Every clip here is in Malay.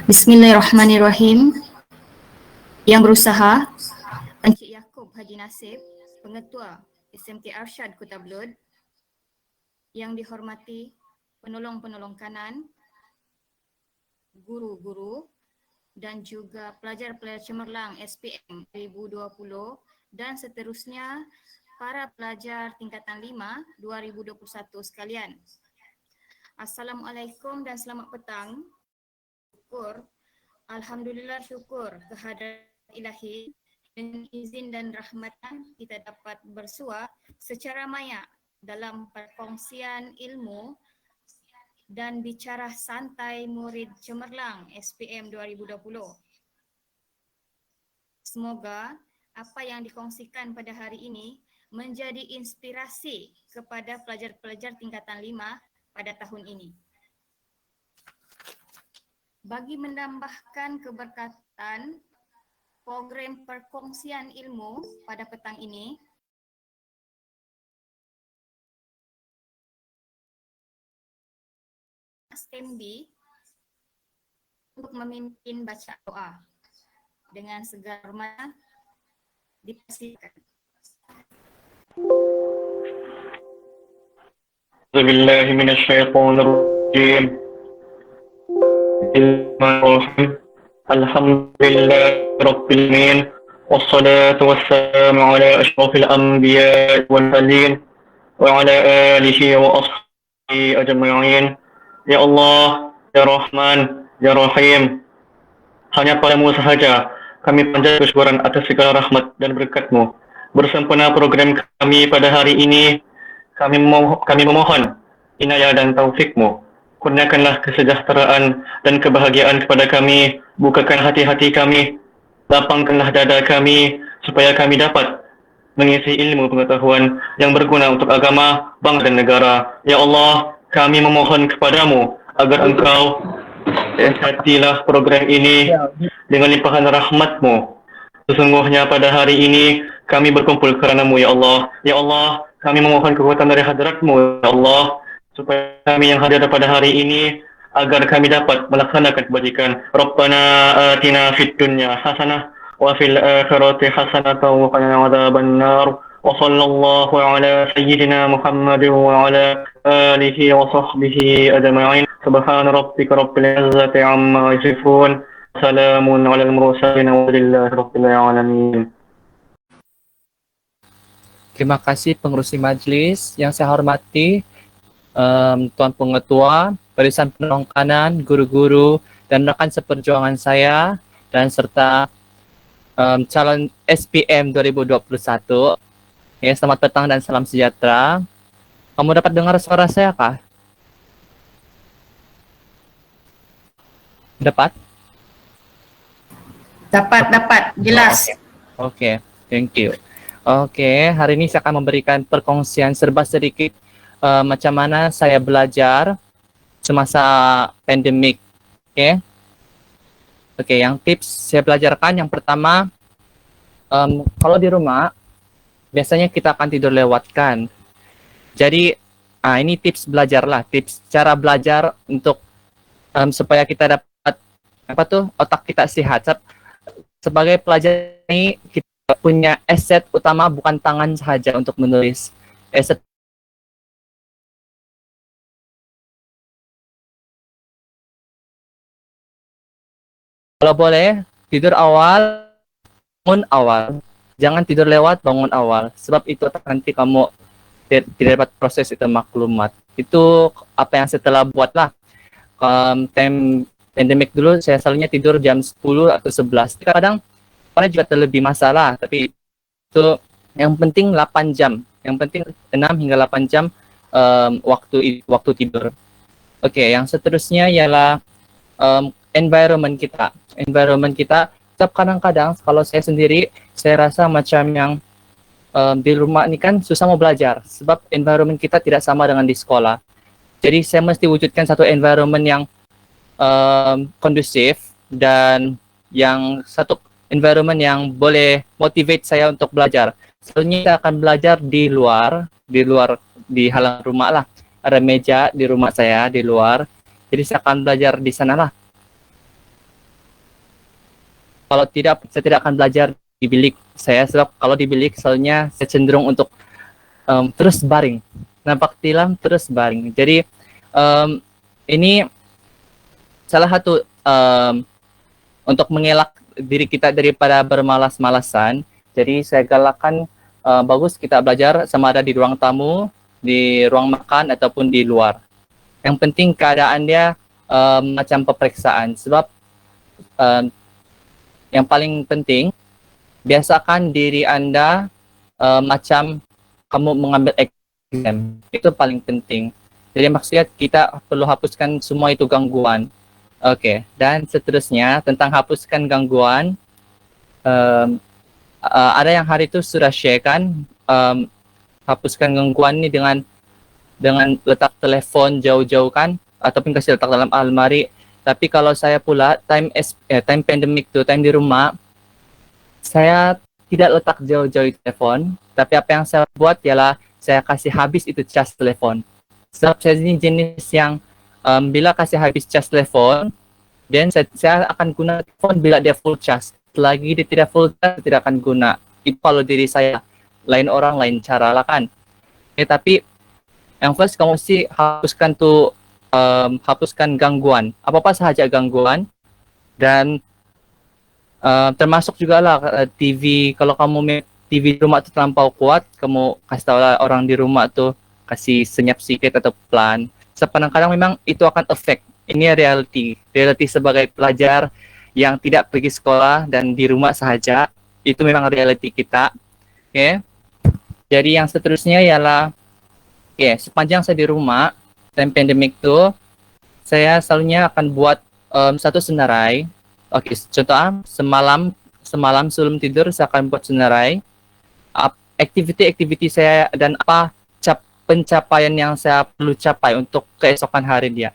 Bismillahirrahmanirrahim. Yang berusaha, Encik Yaakob Haji Nasib, Pengetua SMK Arsyad Kota Belud. Yang dihormati penolong-penolong kanan, guru-guru dan juga pelajar-pelajar cemerlang SPM 2020 dan seterusnya para pelajar tingkatan 5 2021 sekalian. Assalamualaikum dan selamat petang. Syukur, alhamdulillah syukur kehadrat Ilahi, dengan izin dan rahmatnya kita dapat bersua secara maya dalam perkongsian ilmu dan bicara santai murid cemerlang SPM 2020. Semoga apa yang dikongsikan pada hari ini menjadi inspirasi kepada pelajar-pelajar tingkatan 5 pada tahun ini. Bagi menambahkan keberkatan program perkongsian ilmu pada petang ini, Stembi untuk memimpin baca doa dengan segala hormat dipersilakan. Bismillah minasyaitonir rajim. Bismillahirrahmanirrahim. Alhamdulillah rabbil alamin. Wassalatu wassalamu ala asyrafil anbiya wal mursalin wa ala alihi wa ashabihi ajma'in. Ya Allah, ya Rahman, ya Rahim. Hanya padamu sahaja kami panjatkan kesyukuran atas segala rahmat dan berkat-Mu. Bersempena program kami pada hari ini, kami memohon inayah dan taufik-Mu. Kurniakanlah kesejahteraan dan kebahagiaan kepada kami. Bukakan hati-hati kami. Lapangkanlah dada kami supaya kami dapat mengisi ilmu pengetahuan yang berguna untuk agama, bangsa dan negara. Ya Allah, kami memohon kepadamu agar Engkau berkatilah program ini dengan limpahan rahmat-Mu. Sesungguhnya pada hari ini kami berkumpul kerana-Mu, ya Allah. Ya Allah, kami memohon kekuatan dari hadrat-Mu, ya Allah, supaya kami yang hadir pada hari ini agar kami dapat melaksanakan kebajikan. Rabbana atina fid dunya hasanah wa fil akhirati hasanatan wa qina adzaban nar. Wa sallallahu ala sayyidina Muhammadin wa ala alihi wa sahbihi ajma'in. Subhana rabbika rabbil izzati amma yasifun. Salamun alal mursalin walhamdulillahi rabbil alamin. Terima kasih pengerusi majlis yang saya hormati, Tuan Pengetua, barisan penolong kanan, guru-guru dan rekan seperjuangan saya dan serta calon SPM 2021. Ya, selamat petang dan salam sejahtera. Kamu dapat dengar suara saya kah? Dapat? Dapat, jelas. Oke, thank you. Oke, hari ini saya akan memberikan perkongsian serba sedikit macam mana saya belajar semasa pandemik. Oke, yang tips saya belajarkan yang pertama, kalau di rumah biasanya kita akan tidur lewatkan. Jadi ini tips belajar lah, tips cara belajar untuk supaya kita dapat otak kita sehat. Sebagai pelajar ini kita punya aset utama bukan tangan saja untuk menulis. Aset kalau boleh tidur awal, bangun awal. Jangan tidur lewat, bangun awal. Sebab itu nanti kamu tidak dapat proses itu maklumat. Itu apa yang saya telah buat lah. Time pandemic dulu saya selalunya tidur jam 10 atau 11. Kadang juga terlebih masalah, tapi itu yang penting 8 jam. Yang penting 6 hingga 8 jam waktu tidur. Oke, yang seterusnya ialah environment kita. Environment kita, setiap kadang-kadang kalau saya sendiri, saya rasa macam yang di rumah ini kan susah mau belajar. Sebab environment kita tidak sama dengan di sekolah. Jadi saya mesti wujudkan satu environment yang kondusif dan yang satu environment yang boleh motivate saya untuk belajar. Selalunya saya akan belajar di luar di halaman rumah lah. Ada meja di rumah saya di luar. Jadi saya akan belajar di sana lah. Kalau tidak, saya tidak akan belajar di bilik saya, sebab kalau di bilik soalnya saya cenderung untuk terus baring, nampak tilam terus baring. Jadi ini salah satu untuk mengelak diri kita daripada bermalas-malasan. Jadi saya galakkan bagus kita belajar sama ada di ruang tamu, di ruang makan ataupun di luar. Yang penting keadaan dia macam peperiksaan, sebab yang paling penting biasakan diri Anda macam kamu mengambil exam. Itu paling penting. Jadi maksudnya kita perlu hapuskan semua itu gangguan. Oke, dan seterusnya tentang hapuskan gangguan, ada yang hari itu sudah share kan, hapuskan gangguan ini dengan letak telepon jauh-jauh kan, ataupun kasih letak dalam almari. Tapi kalau saya pula time pandemic tuh, time di rumah, saya tidak letak jauh-jauh telepon, tapi apa yang saya buat ialah saya kasih habis itu cas telepon. Sebab saya ini jenis yang bila kasih habis cas telepon, dan saya akan guna telepon bila dia full cas. Selagi dia tidak full cas, tidak akan guna. Itu kalau diri saya. Lain orang, lain cara lah kan. Tapi yang first kamu mesti hapuskan tuh, hapuskan gangguan. Apa-apa sahaja gangguan. Dan termasuk juga lah TV. Kalau kamu TV di rumah tu terlampau kuat, kamu kasih tahu lah orang di rumah tu kasih senyap sikit atau pelan. Kadang-kadang memang itu akan efek. Ini reality sebagai pelajar yang tidak pergi sekolah dan di rumah sahaja, itu memang reality kita. Oke. Jadi yang seterusnya ialah sepanjang saya di rumah time pandemic tu, saya selalunya akan buat satu senarai. Oke, contoh semalam sebelum tidur saya akan buat senarai aktiviti saya dan apa pencapaian yang saya perlu capai untuk keesokan hari dia.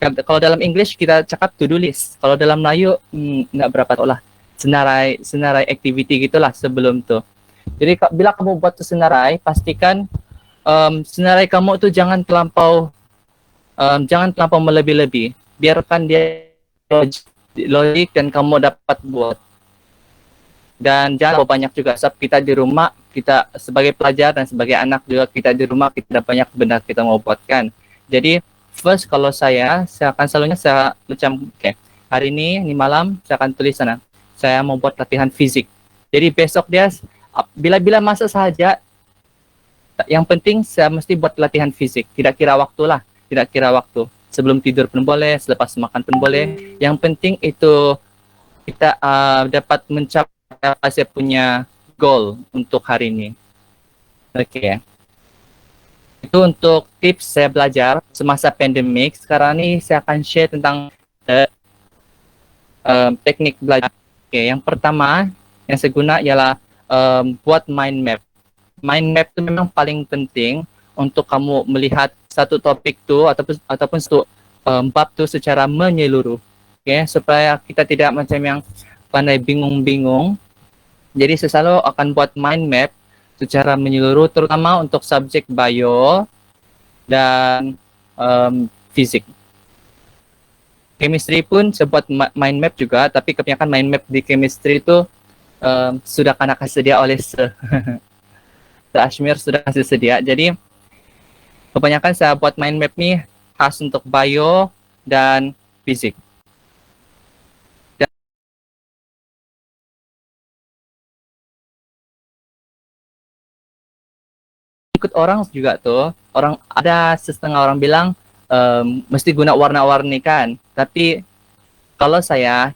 Kalau dalam English kita cakap to do list. Kalau dalam Melayu nggak berapa tahu lah. Senarai aktiviti gitulah sebelum tu. Jadi bila kamu buat tu senarai, pastikan senarai kamu tu jangan terlampau melebih-lebih. Biarkan dia logik dan kamu dapat buat. Dan jangan banyak juga, sebab kita di rumah, kita sebagai pelajar dan sebagai anak juga kita di rumah, kita ada banyak benda kita mau buatkan. Jadi first kalau saya akan selalunya macam hari ini malam saya akan tulis sana. Saya mau buat latihan fisik. Jadi besok dia bila masa saja, yang penting saya mesti buat latihan fisik. Tidak kira waktu lah, tidak kira waktu. Sebelum tidur pun boleh, selepas makan pun boleh. Yang penting itu kita dapat mencapai apa saya punya goal untuk hari ini. Oke. Itu untuk tips saya belajar semasa pandemik. Sekarang ini saya akan share tentang teknik belajar. Oke, yang pertama yang saya guna ialah buat mind map. Mind map itu memang paling penting untuk kamu melihat satu topik tu ataupun satu bab tu secara menyeluruh. Oke, supaya kita tidak macam yang pandai bingung-bingung. Jadi saya selalu akan buat mind map secara menyeluruh, terutama untuk subjek bio dan fisik. Chemistry pun saya buat mind map juga, tapi kebanyakan mind map di chemistry itu sudah kena sedia oleh Sir Ashmir sudah kasih sedia. Jadi kebanyakan saya buat mind map nih khas untuk bio dan fisik. Ikut orang juga tuh, ada setengah orang bilang mesti guna warna-warni kan, tapi kalau saya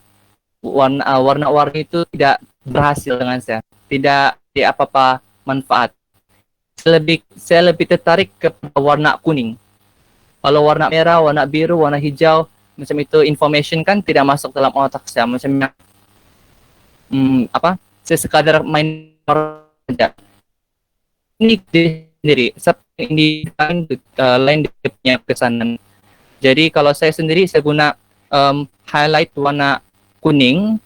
warna-warni itu tidak berhasil dengan saya, tidak apa-apa manfaat. Saya lebih tertarik ke warna kuning. Kalau warna merah, warna biru, warna hijau macam itu information kan tidak masuk dalam otak saya, macamnya saya sekadar main saja. Ini sendiri, ini lain dia punya kesanan. Jadi kalau saya sendiri saya guna highlight warna kuning,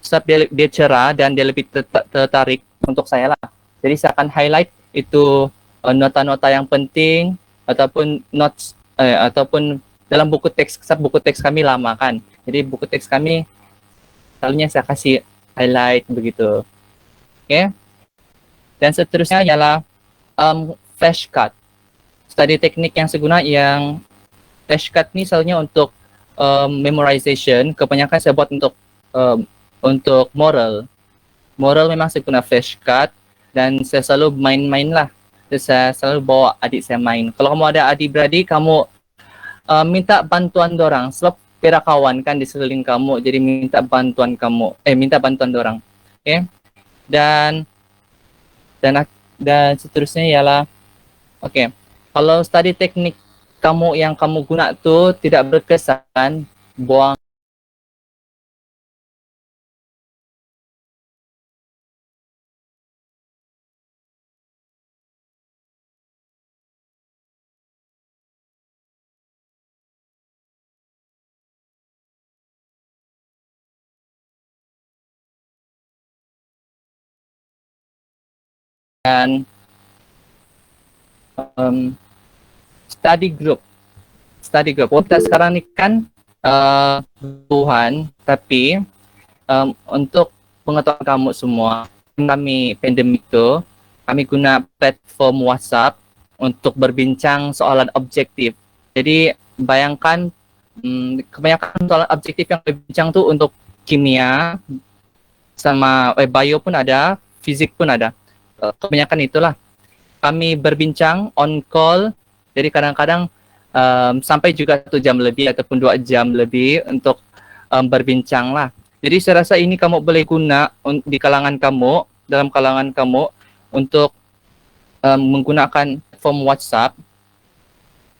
sebab dia cerah dan dia lebih tertarik untuk saya lah. Jadi saya akan highlight itu nota-nota yang penting ataupun notes ataupun dalam buku teks kami lama kan. Jadi buku teks kami selalunya saya kasih highlight begitu. Oke. Dan seterusnya ialah flashcard. Study teknik yang seguna yang flashcard ni selalunya untuk memorization. Kebanyakan saya buat untuk moral. Moral memang saya guna flashcard dan saya selalu main-main lah. Saya selalu bawa adik saya main. Kalau kamu ada adik-beradik, kamu minta bantuan dorang sebab pera kawan kan di sekeliling kamu, jadi minta bantuan dorang. Okay? Dan seterusnya ialah kalau study teknik kamu yang kamu guna tu tidak berkesan, buang. Dan study group. Kita sekarang ni kan Tuhan, tapi untuk pengetahuan kamu semua, kami pandemik tu, kami guna platform WhatsApp untuk berbincang soalan objektif. Jadi bayangkan kebanyakan soalan objektif yang berbincang tu untuk kimia, sama bio pun ada, fisik pun ada. Kebanyakan itulah. Kami berbincang on call, jadi kadang-kadang sampai juga 1 jam lebih ataupun 2 jam lebih untuk berbincang lah. Jadi saya rasa ini kamu boleh guna di kalangan kamu, dalam kalangan kamu untuk menggunakan form WhatsApp.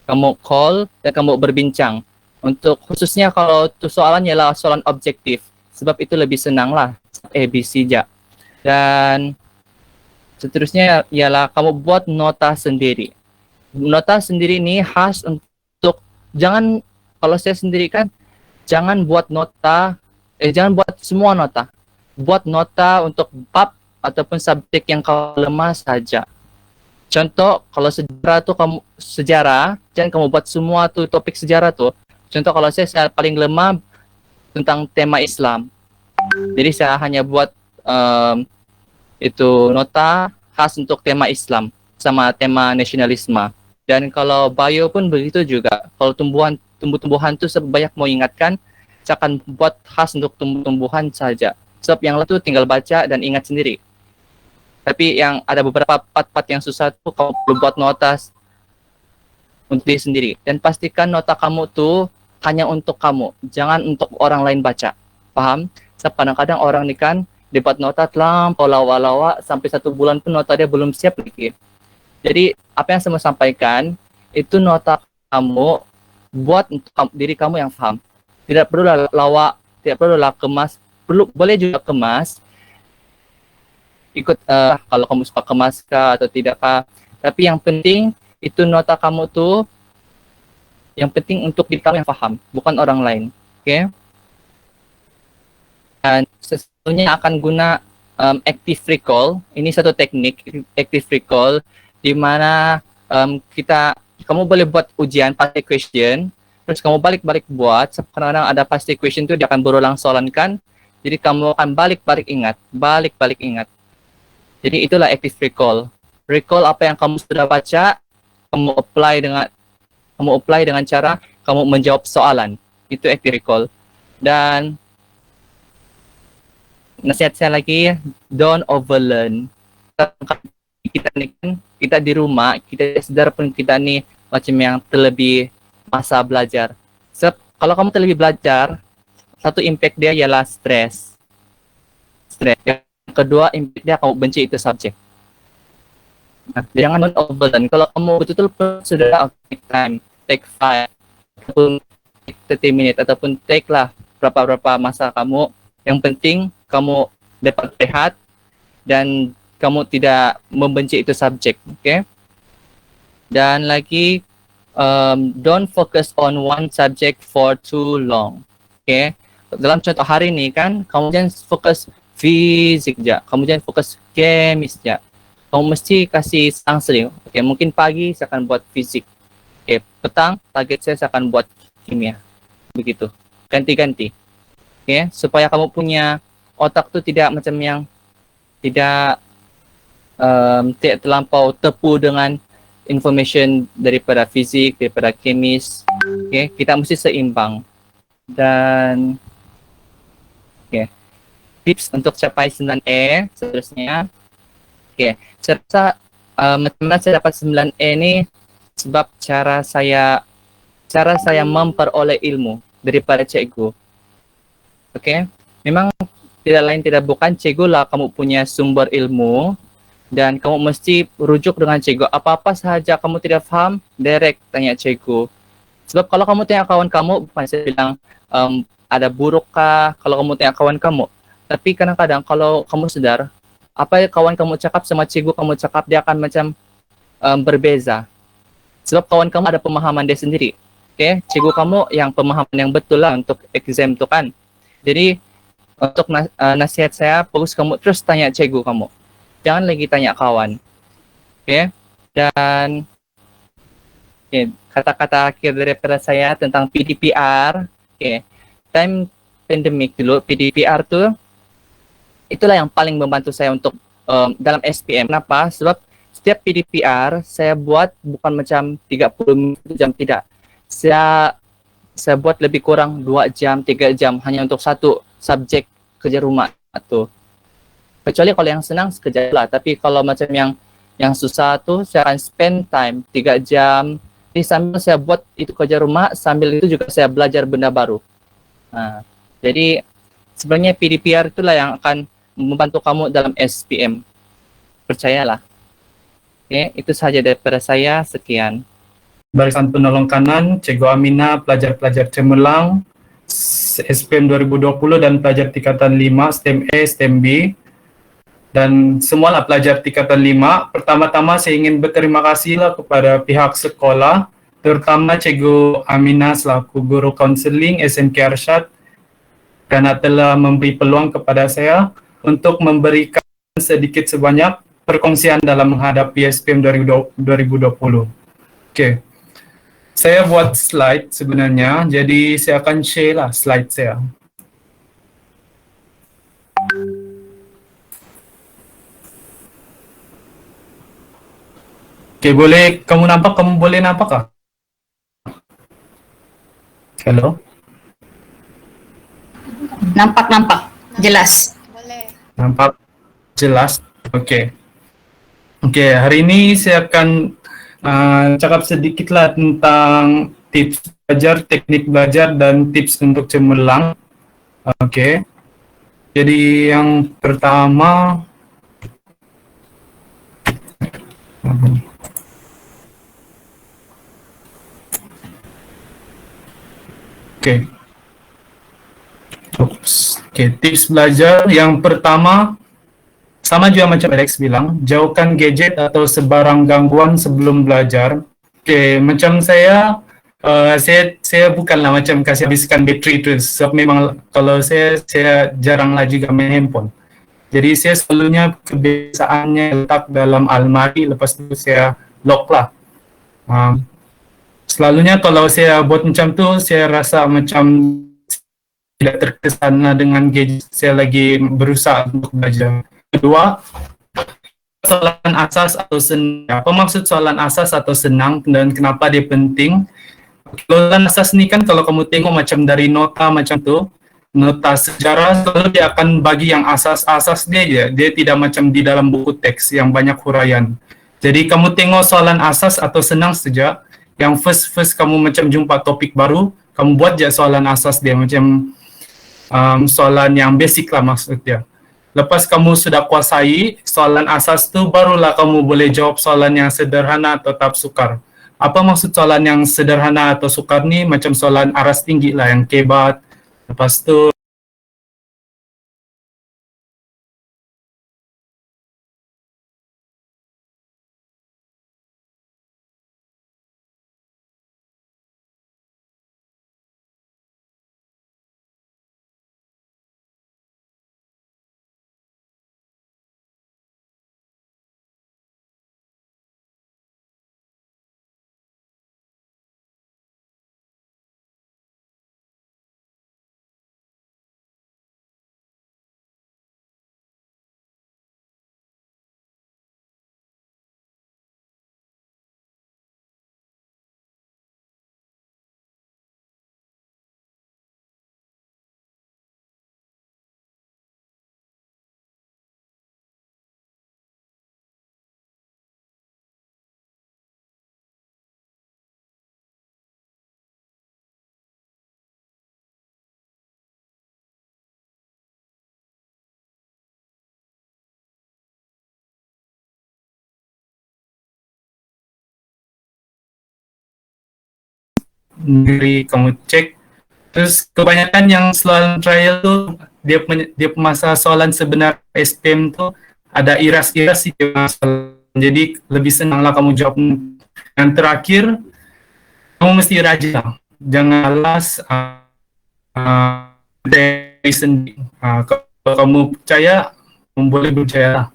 Kamu call dan kamu berbincang. Untuk khususnya kalau tu soalan ialah soalan objektif, sebab itu lebih senang lah, ABC je. Dan seterusnya ialah kamu buat nota sendiri. Nota sendiri ni khas untuk, kalau saya sendiri kan, jangan buat semua nota. Buat nota untuk bab ataupun subjek yang kau lemah saja. Contoh, kalau sejarah, jangan kamu buat semua tu topik sejarah tu. Contoh kalau saya paling lemah tentang tema Islam. Jadi saya hanya buat itu nota khas untuk tema Islam sama tema nasionalisme. Dan kalau bio pun begitu juga. Kalau tumbuh-tumbuhan tu sebanyak mau ingatkan, saya akan buat khas untuk tumbuh-tumbuhan saja. Sebab yang lain tu tinggal baca dan ingat sendiri. Tapi yang ada beberapa part-part yang susah tu kamu perlu buat nota untuk diri sendiri. Dan pastikan nota kamu tu hanya untuk kamu, jangan untuk orang lain baca. Paham? Sebab kadang-kadang orang ni kan dia buat nota terlampau lawa-lawa, sampai 1 bulan pun nota dia belum siap lagi. Jadi apa yang saya mau sampaikan, itu nota kamu buat untuk diri kamu yang paham. Tidak perlu lawa, tidak perlu kemas, boleh juga kemas. Ikut kalau kamu suka kemas kah atau tidak kah. Tapi yang penting itu nota kamu tuh yang penting untuk diri kamu yang paham, bukan orang lain. Oke? Dan sesungguhnya akan guna active recall. Ini satu teknik active recall di mana kamu boleh buat ujian past question, terus kamu balik-balik buat. Kadang-kadang ada past question itu dia akan berulang soalan kan. Jadi kamu akan balik-balik ingat. Jadi itulah active recall. Recall apa yang kamu sudah baca, kamu apply dengan cara kamu menjawab soalan. Itu active recall. Dan nasihat saya lagi, don't overlearn. Kita di rumah, kita sedar pun kita ni macam yang terlebih masa belajar. Sebab kalau kamu terlebih belajar, satu impact dia ialah stres. Yang kedua, impact dia kamu benci itu subjek. Nah, jangan overlearn. Kalau kamu betul-betul sudah take time, take 5 ataupun 30 minit ataupun take lah berapa masa kamu. Yang penting kamu dapat rehat dan kamu tidak membenci itu subjek, okay? Dan lagi, don't focus on one subject for too long, okay? Dalam contoh hari ini kan, kamu jangan fokus fisik aja, kamu jangan fokus kemis aja. Kamu mesti kasih selang-seling. Okay, mungkin pagi saya akan buat fisik, okay, petang target saya akan buat kimia, begitu. ganti-ganti. Okay? Supaya kamu punya otak tuh tidak macam yang tidak tidak terlampau tepu dengan information daripada fizik, daripada kemis. Okay? Kita mesti seimbang. Dan okay. Tips untuk capai 9E seterusnya. Okay. Saya rasa macam mana saya dapat 9E ni sebab cara saya memperoleh ilmu daripada cikgu. Okay? Memang tidak lain tidak bukan cikgu lah kamu punya sumber ilmu dan kamu mesti rujuk dengan cikgu. Apa-apa sahaja kamu tidak faham, direct tanya cikgu. Sebab kalau kamu tanya kawan kamu, bukan saya bilang ada buruk kah kalau kamu tanya kawan kamu. Tapi kadang-kadang kalau kamu sedar, apa yang kawan kamu cakap sama cikgu kamu cakap, dia akan macam berbeza. Sebab kawan kamu ada pemahaman dia sendiri. Okay? Cikgu kamu yang pemahaman yang betul lah untuk exam tu kan. Jadi untuk nasihat saya, fokus kamu terus tanya cikgu kamu. Jangan lagi tanya kawan. Okay? Dan okay, kata-kata akhir daripada saya tentang PDPR. Okay. Time pandemic dulu, PDPR tu itulah yang paling membantu saya untuk dalam SPM. Kenapa? Sebab setiap PDPR saya buat bukan macam 30 jam, tidak. Saya buat lebih kurang 2 jam, 3 jam hanya untuk satu subjek kerja rumah tu. Kecuali kalau yang senang sekejap lah. Tapi kalau macam yang susah tu, saya akan spend time 3 jam. Jadi sambil saya buat itu kerja rumah, sambil itu juga saya belajar benda baru. Jadi sebenarnya PDPR itulah yang akan membantu kamu dalam SPM. Percayalah. Okay, itu sahaja daripada saya. Sekian. Barisan penolong kanan, Cikgu Amina, pelajar-pelajar cemerlang, SPM 2020 dan pelajar tingkatan 5, STEM A, STEM B, dan semualah pelajar tingkatan 5. Pertama-tama saya ingin berterima kasihlah kepada pihak sekolah, terutama Cikgu Amina selaku guru kaunseling SMK Arsyad kerana telah memberi peluang kepada saya untuk memberikan sedikit sebanyak perkongsian dalam menghadapi SPM 2020. Okey. Saya buat slide sebenarnya, jadi saya akan share lah slide saya. Okey, boleh kamu nampak? Kamu boleh nampak kah? Hello? Nampak jelas. Nampak jelas? Okey. Okey, hari ini saya akan cakap sedikitlah tentang tips belajar, teknik belajar dan tips untuk cemerlang. Okey. Jadi yang pertama Okey. Okey, tips belajar yang pertama sama juga macam Alex bilang, jauhkan gadget atau sebarang gangguan sebelum belajar. Okey, macam saya bukanlah macam kasih habiskan bateri tu. Sebab memang kalau saya jaranglah juga main handphone. Jadi saya selalunya kebiasaannya letak dalam almari, lepas tu saya lock lah. Selalunya kalau saya buat macam tu, saya rasa macam tidak terkesana dengan gadget. Saya lagi berusaha untuk belajar. Kedua, soalan asas atau senang. Apa maksud soalan asas atau senang dan kenapa dia penting? Soalan asas ni kan kalau kamu tengok macam dari nota macam tu, nota sejarah selalu dia akan bagi yang asas-asas dia je. Dia tidak macam di dalam buku teks yang banyak huraian. Jadi kamu tengok soalan asas atau senang saja, yang first kamu macam jumpa topik baru, kamu buat je soalan asas dia macam soalan yang basic lah maksud dia. Lepas kamu sudah kuasai soalan asas tu, barulah kamu boleh jawab soalan yang sederhana atau tahap sukar. Apa maksud soalan yang sederhana atau sukar ni? Macam soalan aras tinggi lah, yang kebat. Lepas tu negeri, kamu cek. Terus kebanyakan yang soalan trial tuh dia masa soalan sebenar SPM tuh ada iras-iras sih dia masalah. Jadi lebih senanglah kamu jawab. Yang terakhir, kamu mesti rajin. Jangan malas dari sendiri. Kalau kamu percaya, kamu boleh percaya.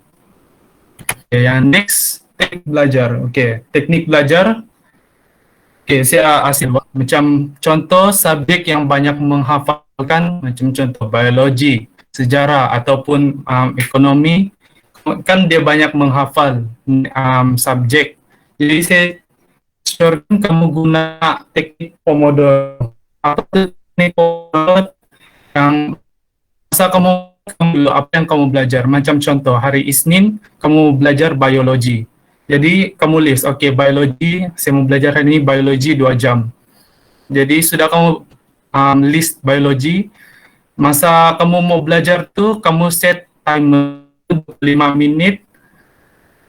Okay, yang next, teknik belajar. Okay, teknik belajar. Okay, saya asyik macam contoh subjek yang banyak menghafalkan, macam contoh biologi, sejarah ataupun ekonomi, kan dia banyak menghafal subjek. Jadi saya syorkan kamu guna teknik Pomodoro. Apa itu teknik Pomodoro? Yang masa kamu dulu apa yang kamu belajar. Macam contoh hari Isnin kamu belajar biologi. Jadi kamu list, okay, biologi, saya mau belajar hari ini biologi 2 jam. Jadi sudah kamu list biologi, masa kamu mau belajar tuh kamu set timer 25 menit,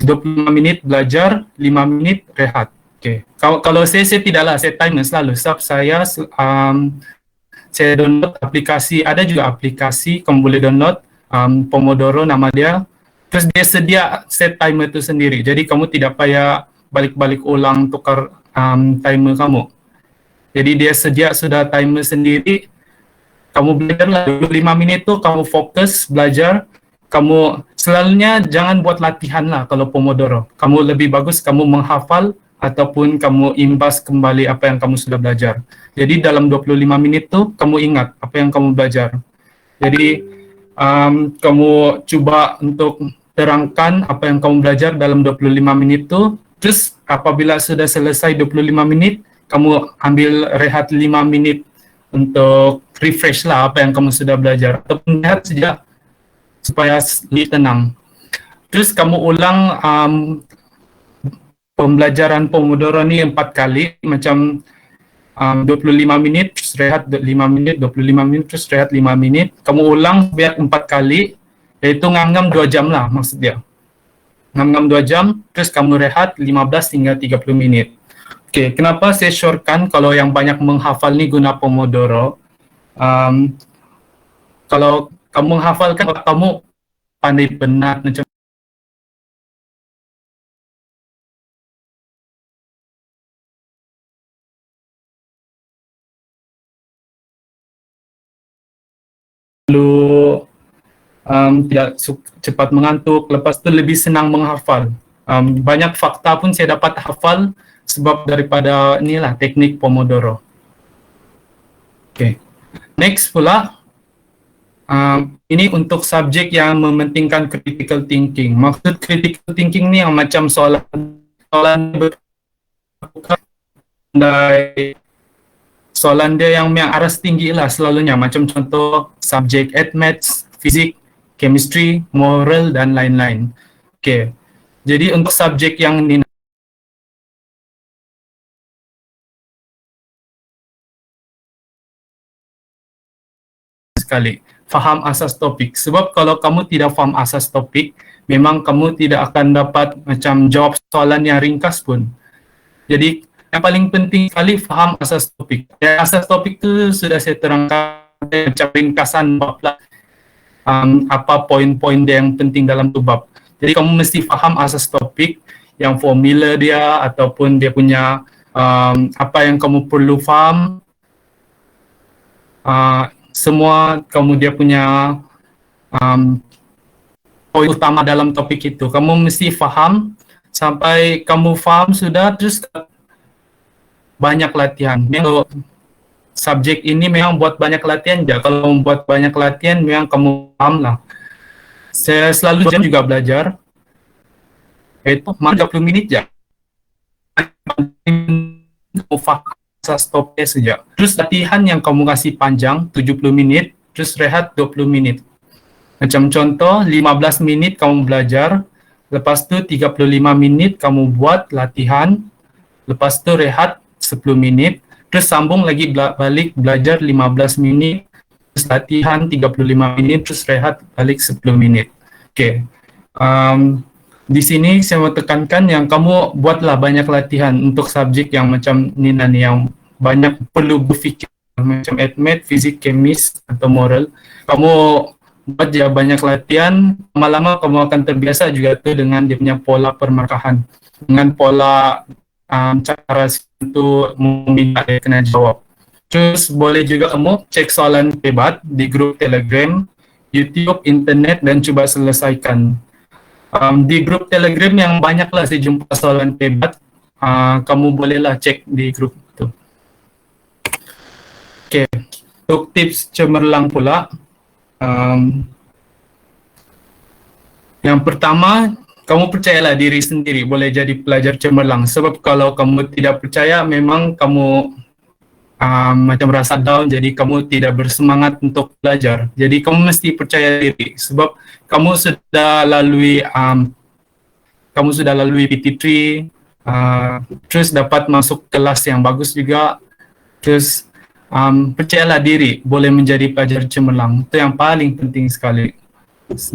25 menit belajar, 5 menit rehat. Okay. Kalau saya tidaklah set timer selalu. Sebab saya download aplikasi, ada juga aplikasi kamu boleh download, Pomodoro nama dia. Terus dia sedia set timer itu sendiri. Jadi kamu tidak payah balik-balik ulang tukar timer kamu. Jadi dia sedia sudah timer sendiri. Kamu belajarlah 25 menit tuh kamu fokus belajar. Kamu selalunya jangan buat latihan lah kalau Pomodoro. Kamu lebih bagus kamu menghafal ataupun kamu imbas kembali apa yang kamu sudah belajar. Jadi dalam 25 menit tuh kamu ingat apa yang kamu belajar. Jadi kamu coba untuk terangkan apa yang kamu belajar dalam 25 menit itu. Terus apabila sudah selesai 25 menit, kamu ambil rehat 5 menit untuk refresh lah apa yang kamu sudah belajar. Ataupun rehat saja supaya lebih tenang. Terus kamu ulang pembelajaran Pomodoro ni 4 kali, macam 25 menit, terus rehat 5 menit, 25 menit, terus rehat 5 menit. Kamu ulang biar 4 kali, yaitu ngam-ngam 2 jam lah maksud dia. Ngam-ngam 2 jam, terus kamu rehat 15 hingga 30 menit. Okey, kenapa saya syorkan kalau yang banyak menghafal ni guna Pomodoro? Kalau kamu menghafalkan, kamu pandai benar macam tidak cepat mengantuk, lepas tu lebih senang menghafal. Banyak fakta pun saya dapat hafal sebab daripada inilah teknik Pomodoro. Okay. Next pula, ini untuk subjek yang mementingkan critical thinking. Maksud critical thinking ni yang macam soalan dia yang aras tinggi lah selalunya. Macam contoh subjek maths, fizik, chemistry, moral dan lain-lain. Okay. Jadi untuk subjek yang ini sekali, faham asas topik. Sebab kalau kamu tidak faham asas topik, memang kamu tidak akan dapat macam jawab soalan yang ringkas pun. Jadi yang paling penting sekali faham asas topik. Ya, asas topik itu sudah saya terangkan macam ringkasan bab lah. Apa poin-poin dia yang penting dalam tu bab. Jadi kamu mesti faham asas topik, yang formula dia ataupun dia punya apa yang kamu perlu faham. Semua kamu dia punya poin utama dalam topik itu. Kamu mesti faham, sampai kamu faham sudah, terus banyak latihan. Kalau subjek ini memang buat banyak latihan je. Kalau membuat banyak latihan, memang kamu paham lah. Saya selalu juga belajar. Itu 30 minit je. Kamu faham asas topik saja. Terus latihan yang kamu kasih panjang, 70 menit. Terus rehat 20 menit. Macam contoh, 15 minit kamu belajar. Lepas tu 35 menit kamu buat latihan. Lepas tu rehat 10 menit. Terus sambung lagi balik belajar 15 minit, terus latihan 35 menit, terus rehat balik 10 menit. Okay. Di sini saya mau tekankan yang kamu buatlah banyak latihan untuk subjek yang macam Nina ni, yang banyak perlu berfikir macam admat, fizik, kemis atau moral. Kamu buat je banyak latihan, lama-lama kamu akan terbiasa juga tu dengan dia punya pola permarkahan, dengan pola cara untuk meminta dia kena jawab. Terus boleh juga kamu cek soalan hebat di grup Telegram, YouTube, internet dan cuba selesaikan. Di grup Telegram yang banyaklah saya jumpa soalan hebat, kamu bolehlah cek di grup itu. Okey, untuk tips cemerlang pula, yang pertama, kamu percayalah diri sendiri boleh jadi pelajar cemerlang. Sebab kalau kamu tidak percaya, memang kamu macam rasa down, jadi kamu tidak bersemangat untuk belajar. Jadi kamu mesti percaya diri sebab kamu sudah lalui PT3, terus dapat masuk kelas yang bagus juga. Terus percayalah diri boleh menjadi pelajar cemerlang. Itu yang paling penting sekali.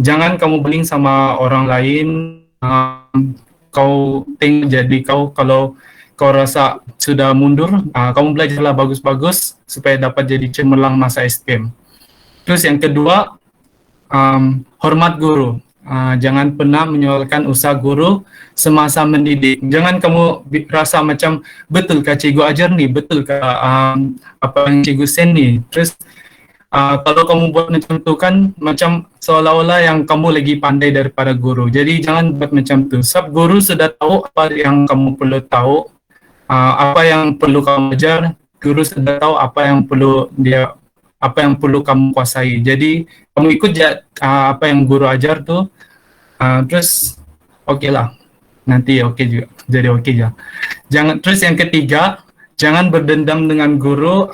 Jangan kamu banding sama orang lain. Kau tengok jadi kau, kalau kau rasa sudah mundur, kamu belajarlah bagus-bagus supaya dapat jadi cemerlang masa SPM. Terus yang kedua, hormat guru. Jangan pernah menyoalkan usaha guru semasa mendidik. Jangan kamu rasa macam betulkah cikgu ajar ni, betulkah apa yang cikgu send ni. Terus kalau kamu buat macam tu kan macam seolah-olah yang kamu lagi pandai daripada guru. Jadi jangan buat macam tu. Sebab guru sudah tahu apa yang kamu perlu tahu, apa yang perlu kamu ajar. Guru sudah tahu apa yang perlu kamu kuasai. Jadi kamu ikut apa yang guru ajar tu, terus okey lah. Nanti okey juga. Jadi okey je. Terus yang ketiga, jangan berdendam dengan guru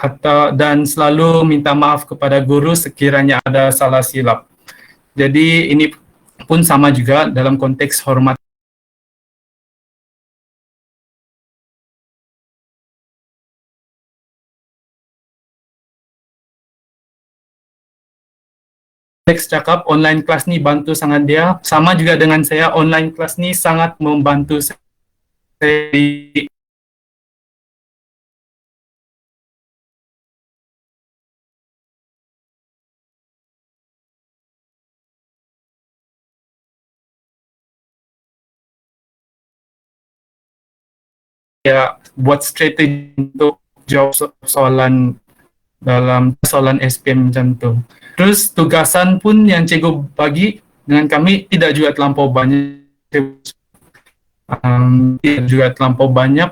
dan selalu minta maaf kepada guru sekiranya ada salah silap. Jadi ini pun sama juga dalam konteks hormat. Next cakap online kelas ni bantu sangat dia. Sama juga dengan saya, online kelas ni sangat membantu saya. Ya, buat strategi untuk jawab soalan dalam soalan SPM macam tu. Terus tugasan pun yang cikgu bagi dengan kami tidak juga terlampau banyak. Tidak juga terlampau banyak.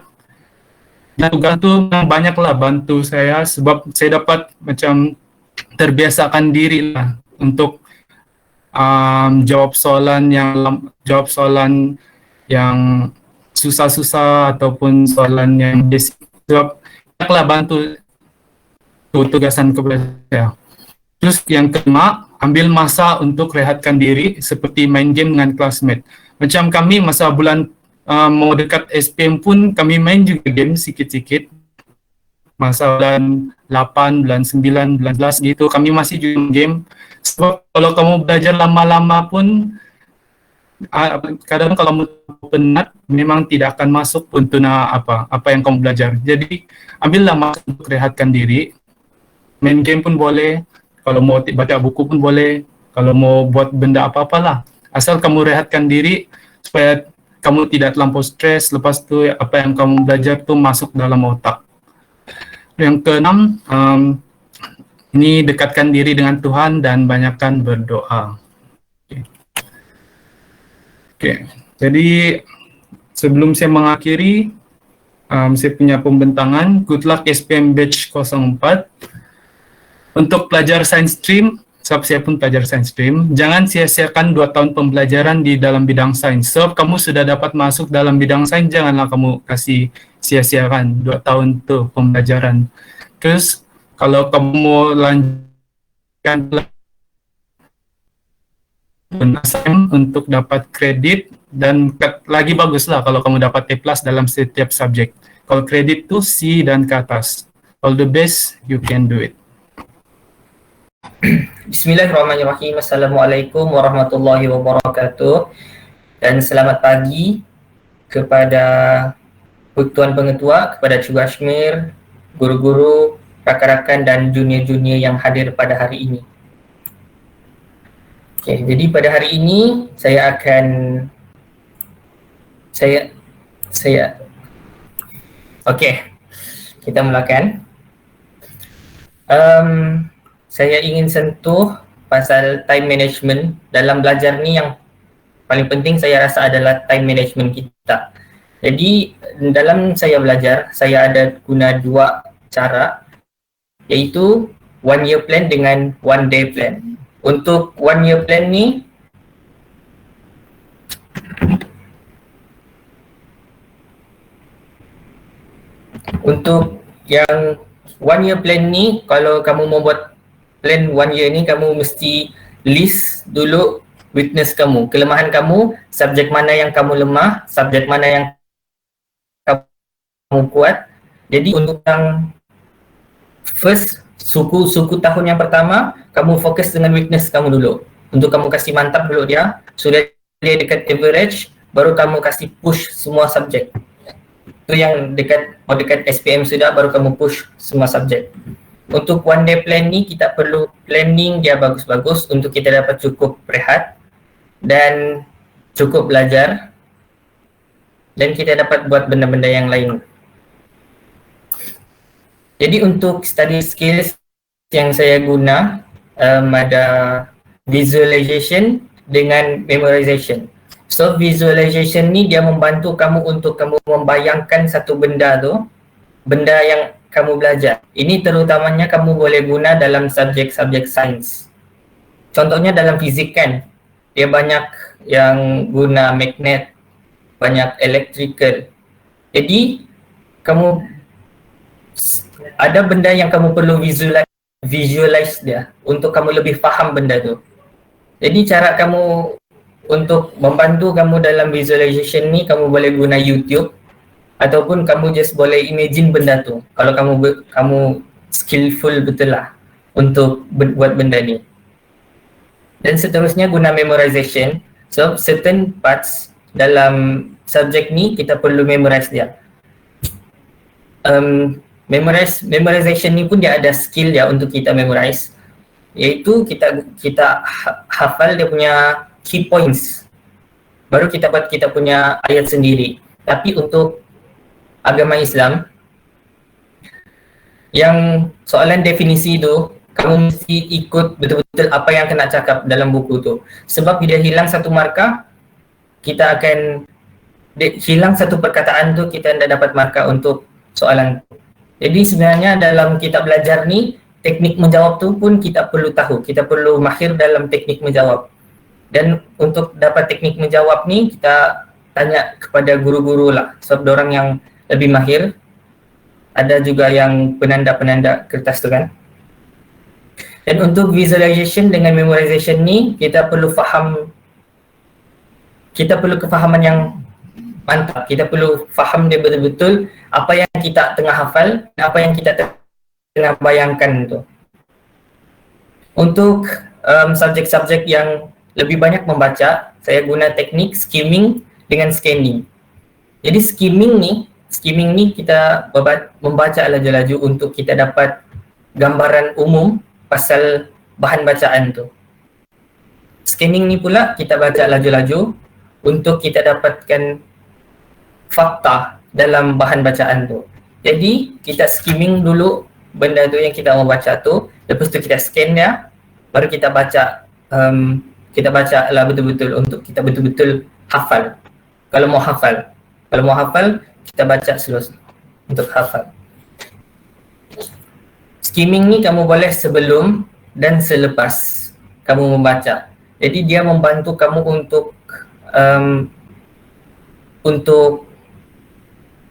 Dan tugas tu memang banyaklah bantu saya sebab saya dapat macam terbiasakan diri lah untuk jawab soalan yang susah-susah ataupun soalan yang basic. Sebab banyaklah bantu tugasan kepada saya. Terus yang kelima, ambil masa untuk rehatkan diri seperti main game dengan classmate. Macam kami masa bulan mau dekat SPM pun kami main juga game sikit-sikit. Masa bulan 8, bulan 9, bulan 11 gitu kami masih juga game. Sebab kalau kamu belajar lama-lama pun kadang kalau penat memang tidak akan masuk untuk apa yang kamu belajar. Jadi ambillah masa untuk rehatkan diri. Main game pun boleh, kalau mau baca buku pun boleh, kalau mau buat benda apa-apalah. Asal kamu rehatkan diri supaya kamu tidak terlampau stres, lepas tu apa yang kamu belajar tu masuk dalam otak. Yang keenam, ini dekatkan diri dengan Tuhan dan banyakkan berdoa. Okay. Jadi sebelum saya mengakhiri, saya punya pembentangan. Good luck SPM Batch 04. Untuk pelajar Science Stream, sebab saya pun pelajar Science Stream, jangan sia-siakan 2 tahun pembelajaran di dalam bidang sains. Sebab kamu sudah dapat masuk dalam bidang sains, janganlah kamu kasih sia-siakan 2 tahun tu pembelajaran. Terus kalau kamu mau lanjutkan untuk dapat kredit, dan lagi baguslah kalau kamu dapat A+ dalam setiap subjek. Kalau kredit tu C dan ke atas. All the best, you can do it. Bismillahirrahmanirrahim. Assalamualaikum warahmatullahi wabarakatuh. Dan selamat pagi kepada Tuan Pengetua, kepada Cikgu Ashmir, guru-guru, rakan-rakan dan junior-junior yang hadir pada hari ini. Okey, jadi pada hari ini saya akan okey, kita mulakan. Saya ingin sentuh pasal time management. Dalam belajar ni yang paling penting saya rasa adalah time management kita. Jadi dalam saya belajar, saya ada guna dua cara, iaitu 1 year plan dengan 1 day plan. Untuk 1 year plan ni, untuk yang 1 year plan ni, kalau kamu mau buat plan 1 year ni, kamu mesti list dulu weakness kamu, kelemahan kamu, subjek mana yang kamu lemah, subjek mana yang kamu kuat. Jadi untuk yang first suku tahun yang pertama, kamu fokus dengan weakness kamu dulu. Untuk kamu kasih mantap dulu dia, sudah dia dekat average, baru kamu kasih push semua subjek. Itu yang dekat SPM sudah, baru kamu push semua subjek. Untuk 1 day plan ni, kita perlu planning dia bagus-bagus untuk kita dapat cukup rehat dan cukup belajar, dan kita dapat buat benda-benda yang lain. Jadi untuk study skills yang saya guna, ada visualization dengan memorization. So visualization ni dia membantu kamu untuk kamu membayangkan satu benda tu, benda yang kamu belajar. Ini terutamanya kamu boleh guna dalam subjek-subjek sains. Contohnya dalam fizik kan, dia banyak yang guna magnet, banyak electrical. Jadi kamu ada benda yang kamu perlu visualize dia untuk kamu lebih faham benda tu. Jadi cara kamu untuk membantu kamu dalam visualization ni, kamu boleh guna YouTube ataupun kamu just boleh imagine benda tu. Kalau kamu skillful betul lah untuk buat benda ni. Dan seterusnya guna memorization. So certain parts dalam subjek ni kita perlu memorize dia. Memorization ni pun dia ada skill dia untuk kita memorize, iaitu kita hafal dia punya key points, baru kita buat kita punya ayat sendiri. Tapi untuk agama Islam, yang soalan definisi tu, kamu mesti ikut betul-betul apa yang kena cakap dalam buku tu. Sebab bila hilang satu markah, kita akan hilang satu perkataan tu, kita tidak dapat markah untuk soalan tu. Jadi sebenarnya dalam kita belajar ni, teknik menjawab tu pun kita perlu tahu. Kita perlu mahir dalam teknik menjawab. Dan untuk dapat teknik menjawab ni, kita tanya kepada guru-guru lah. Sebab diorang yang lebih mahir. Ada juga yang penanda-penanda kertas tu kan. Dan untuk visualization dengan memorization ni, kita perlu kefahaman yang mantap. Kita perlu faham dia betul-betul apa yang kita tengah hafal dan apa yang kita tengah bayangkan tu. Untuk subjek-subjek yang lebih banyak membaca, saya guna teknik skimming dengan scanning. Jadi skimming ni kita membaca laju-laju untuk kita dapat gambaran umum pasal bahan bacaan tu. Scanning ni pula kita baca laju-laju untuk kita dapatkan fakta dalam bahan bacaan tu. Jadi kita skimming dulu benda tu yang kita mau baca tu, lepas tu kita scan dia, baru kita baca lah betul-betul untuk kita betul-betul hafal. Kalau mau hafal kita baca selesai untuk hafal. Skimming ni kamu boleh sebelum dan selepas kamu membaca. Jadi dia membantu kamu untuk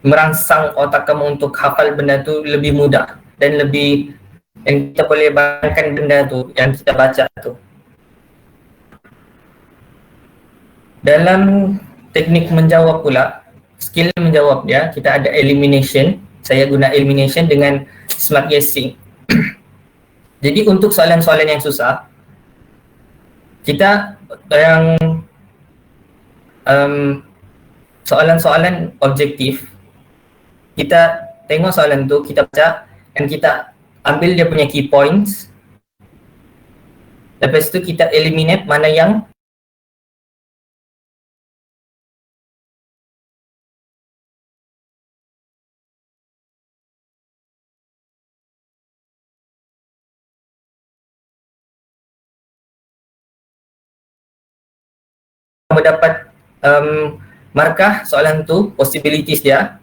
merangsang otak kamu untuk hafal benda tu lebih mudah dan lebih yang kita boleh bayangkan benda tu yang kita baca tu. Dalam teknik menjawab pula, skill menjawab dia, kita ada elimination. Saya guna elimination dengan smart guessing. Jadi untuk soalan-soalan yang susah, kita yang soalan-soalan objektif, kita tengok soalan tu, kita baca, dan kita ambil dia punya key points. Lepas tu kita eliminate mana yang kamu dapat markah soalan tu, possibilities dia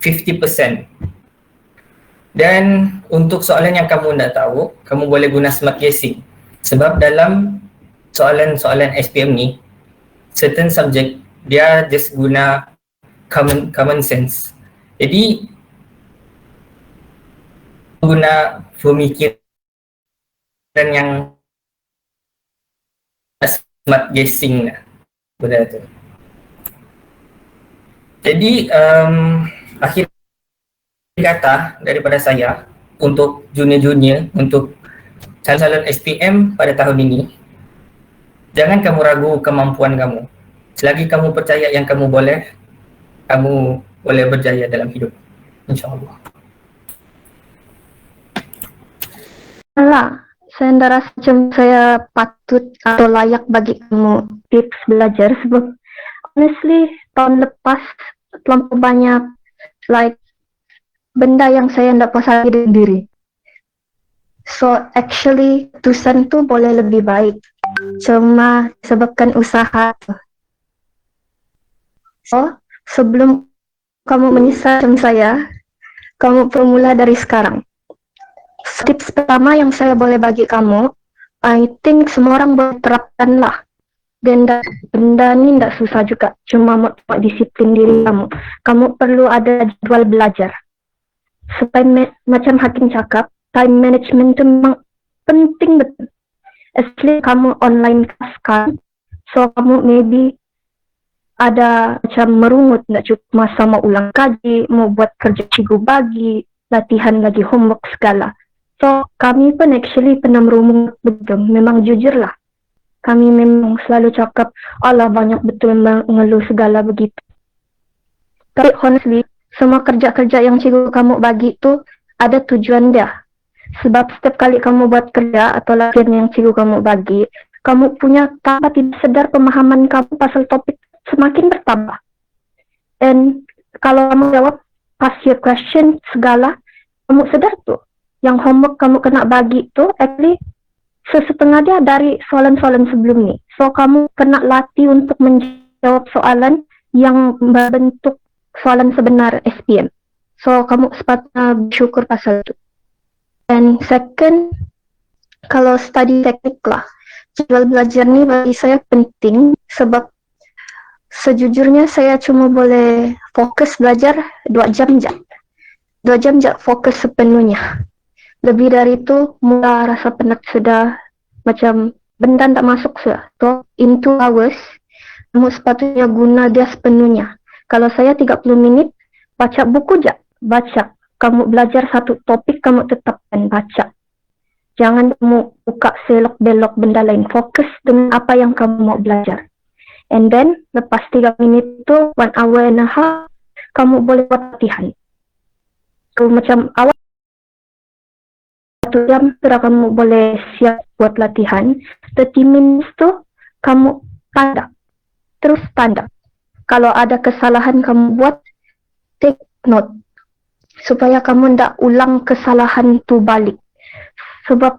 50%. Dan untuk soalan yang kamu tak tahu, kamu boleh guna smart guessing. Sebab dalam soalan-soalan SPM ni, certain subject dia just guna common sense. Jadi guna pemikiran yang smart guessing lah, benda tu. Jadi akhir kata daripada saya untuk junior-junior, untuk calon-calon SPM pada tahun ini, jangan kamu ragu kemampuan kamu. Selagi kamu percaya yang kamu boleh berjaya dalam hidup, insyaAllah. Alah, saya tidak rasa macam saya patut atau layak bagi kamu tips belajar sebab honestly tahun lepas terlampau banyak like benda yang saya tidak puas hati dengan diri. So actually tulisan tu boleh lebih baik, cuma sebabkan usaha. So sebelum kamu menyesal macam saya, kamu perlu mula dari sekarang. Tips pertama yang saya boleh bagi kamu, I think semua orang boleh terapkan lah. Dan benda ni tidak susah juga, cuma mau disiplin diri kamu. Kamu perlu ada jadwal belajar. Supaya macam Hakim cakap, time management itu memang penting betul. Especially kamu online class kan, so kamu maybe ada macam merungut, tidak cukup masa mau ulang kaji, mau buat kerja cikgu bagi, latihan lagi homework segala. So kami pun actually pernah merungut betul, memang jujur lah. Kami memang selalu cakap, alah banyak betul mengeluh segala begitu. Tapi honestly, semua kerja-kerja yang cikgu kamu bagi itu ada tujuan dia. Sebab setiap kali kamu buat kerja atau latihan yang cikgu kamu bagi, kamu punya tanpa tidak sadar pemahaman kamu pasal topik semakin bertambah. Dan kalau kamu jawab past year question segala, kamu sadar tuh, yang homework kamu kena bagi tuh actually sesetengah dia dari soalan-soalan sebelum ni. So kamu kena latih untuk menjawab soalan yang berbentuk soalan sebenar SPM. So kamu sepatutnya bersyukur pasal itu. And second, kalau study teknik lah, jadwal belajar ni bagi saya penting sebab sejujurnya saya cuma boleh fokus belajar 2 jam je. 2 jam je fokus sepenuhnya. Lebih dari itu, mula rasa penat sudah, macam benda tak masuk sudah. So, in 2 hours, kamu sepatutnya guna dia sepenuhnya. Kalau saya 30 minit, baca buku je. Baca. Kamu belajar satu topik, kamu tetapkan baca. Jangan kamu buka selok-belok benda lain. Fokus dengan apa yang kamu mau belajar. And then, lepas 3 minit itu, 1 hour and a half, kamu boleh buat latihan. So, macam awal 1 jam sudah kamu boleh siap buat latihan. 30 minutes tu kamu tanda. Terus tanda. Kalau ada kesalahan kamu buat, take note. Supaya kamu tidak ulang kesalahan tu balik. Sebab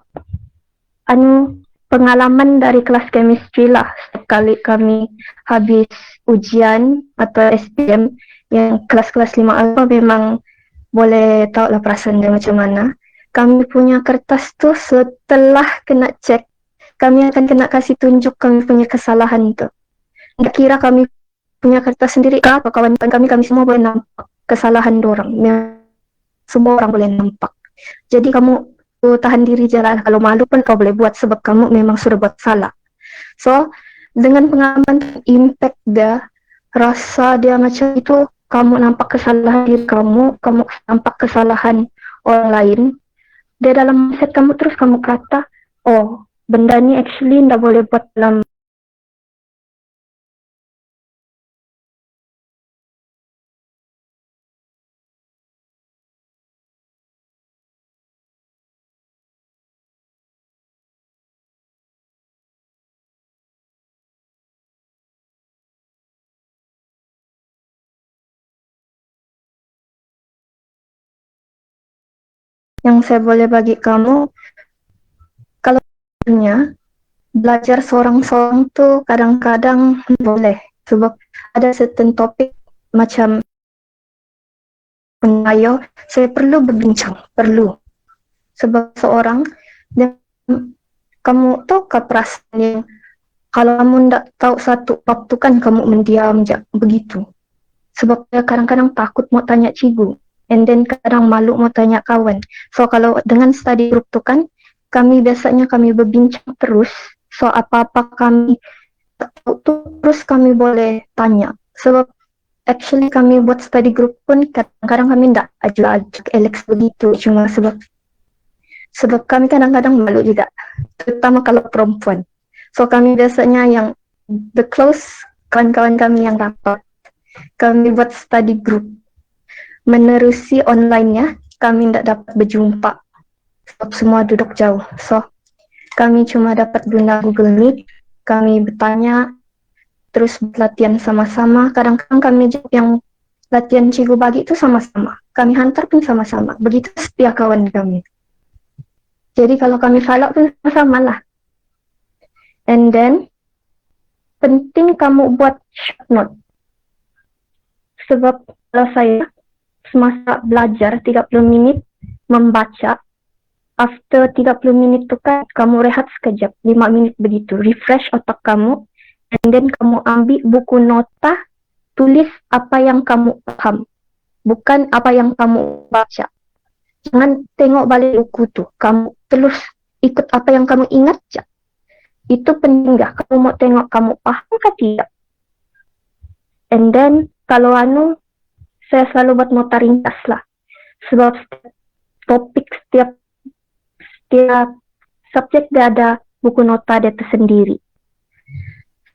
pengalaman dari kelas chemistry lah. Setiap kali kami habis ujian atau SPM yang kelas-kelas 5 alpha memang boleh tahu lah perasaan dia macam mana. Kami punya kertas tu setelah kena cek, kami akan kena kasih tunjuk kami punya kesalahan tu. Tak kira kami punya kertas sendiri ke apa, kawan-kawan kami semua boleh nampak kesalahan dorang. Semua orang boleh nampak. Jadi kamu tahan diri je lah. Kalau malu pun kau boleh buat sebab kamu memang sudah buat salah. So, dengan pengalaman impact dia, rasa dia macam itu, kamu nampak kesalahan diri kamu nampak kesalahan orang lain. Dia dalam mindset kamu terus kamu kata, oh benda ni actually tidak boleh buat dalam yang saya boleh bagi kamu, kalau punya belajar seorang-seorang tuh kadang-kadang boleh, sebab ada certain topik macam ayo saya perlu berbincang, perlu, sebab seorang dan kamu tahu ke perasaan yang kalau kamu tidak tahu satu bab tu kan kamu mendiam je begitu, sebab saya kadang-kadang takut mau tanya cikgu, and then kadang malu mau tanya kawan. So kalau dengan study group tu kan kami biasanya kami berbincang terus, so apa-apa kami tak tahu tu terus kami boleh tanya, sebab actually kami buat study group pun kadang-kadang kami tidak ajak Alex begitu, cuma sebab kami kadang-kadang malu juga, terutama kalau perempuan. So kami biasanya yang the close kawan-kawan kami yang rapat, kami buat study group. Menerusi online-nya, kami tidak dapat berjumpa sebab semua duduk jauh. So kami cuma dapat guna Google Meet, kami bertanya, terus latihan sama-sama. Kadang-kadang kami yang latihan cikgu bagi itu sama-sama, kami hantar pun sama-sama. Begitu setiap kawan kami. Jadi kalau kami salah pun sama lah. And then penting kamu buat short note. Sebab kalau saya semasa belajar 30 minit membaca, after 30 minit tu kan kamu rehat sekejap, 5 minit begitu, refresh otak kamu, and then kamu ambil buku nota, tulis apa yang kamu paham, bukan apa yang kamu baca. Jangan tengok balik buku tu, kamu terus ikut apa yang kamu ingat je. Itu penting gak? Kamu mau tengok kamu paham ke tidak? And then kalau saya selalu buat nota ringkas lah, sebab topik setiap subjek dia ada buku nota dia tersendiri.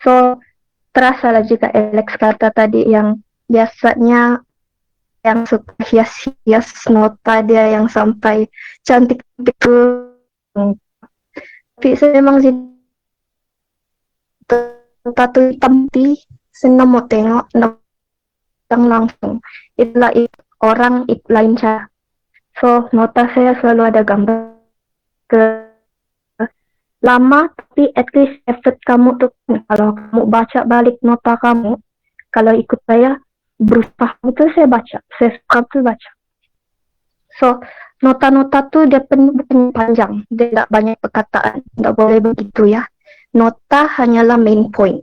So terasa lah jika Alex kata tadi yang biasanya yang suka hias-hias nota dia yang sampai cantik itu. Tapi saya memang sih nota hitam senang mau tengok langsung. Itulah orang lain cara. So nota saya selalu ada gambar ke lama, tapi at least effort kamu tuh kalau kamu baca balik nota kamu, kalau ikut saya berusaha itu saya baca, saya suka tuh baca. So nota-nota tuh dia bukan panjang, dia tidak banyak perkataan, tidak boleh begitu ya. Nota hanyalah main point,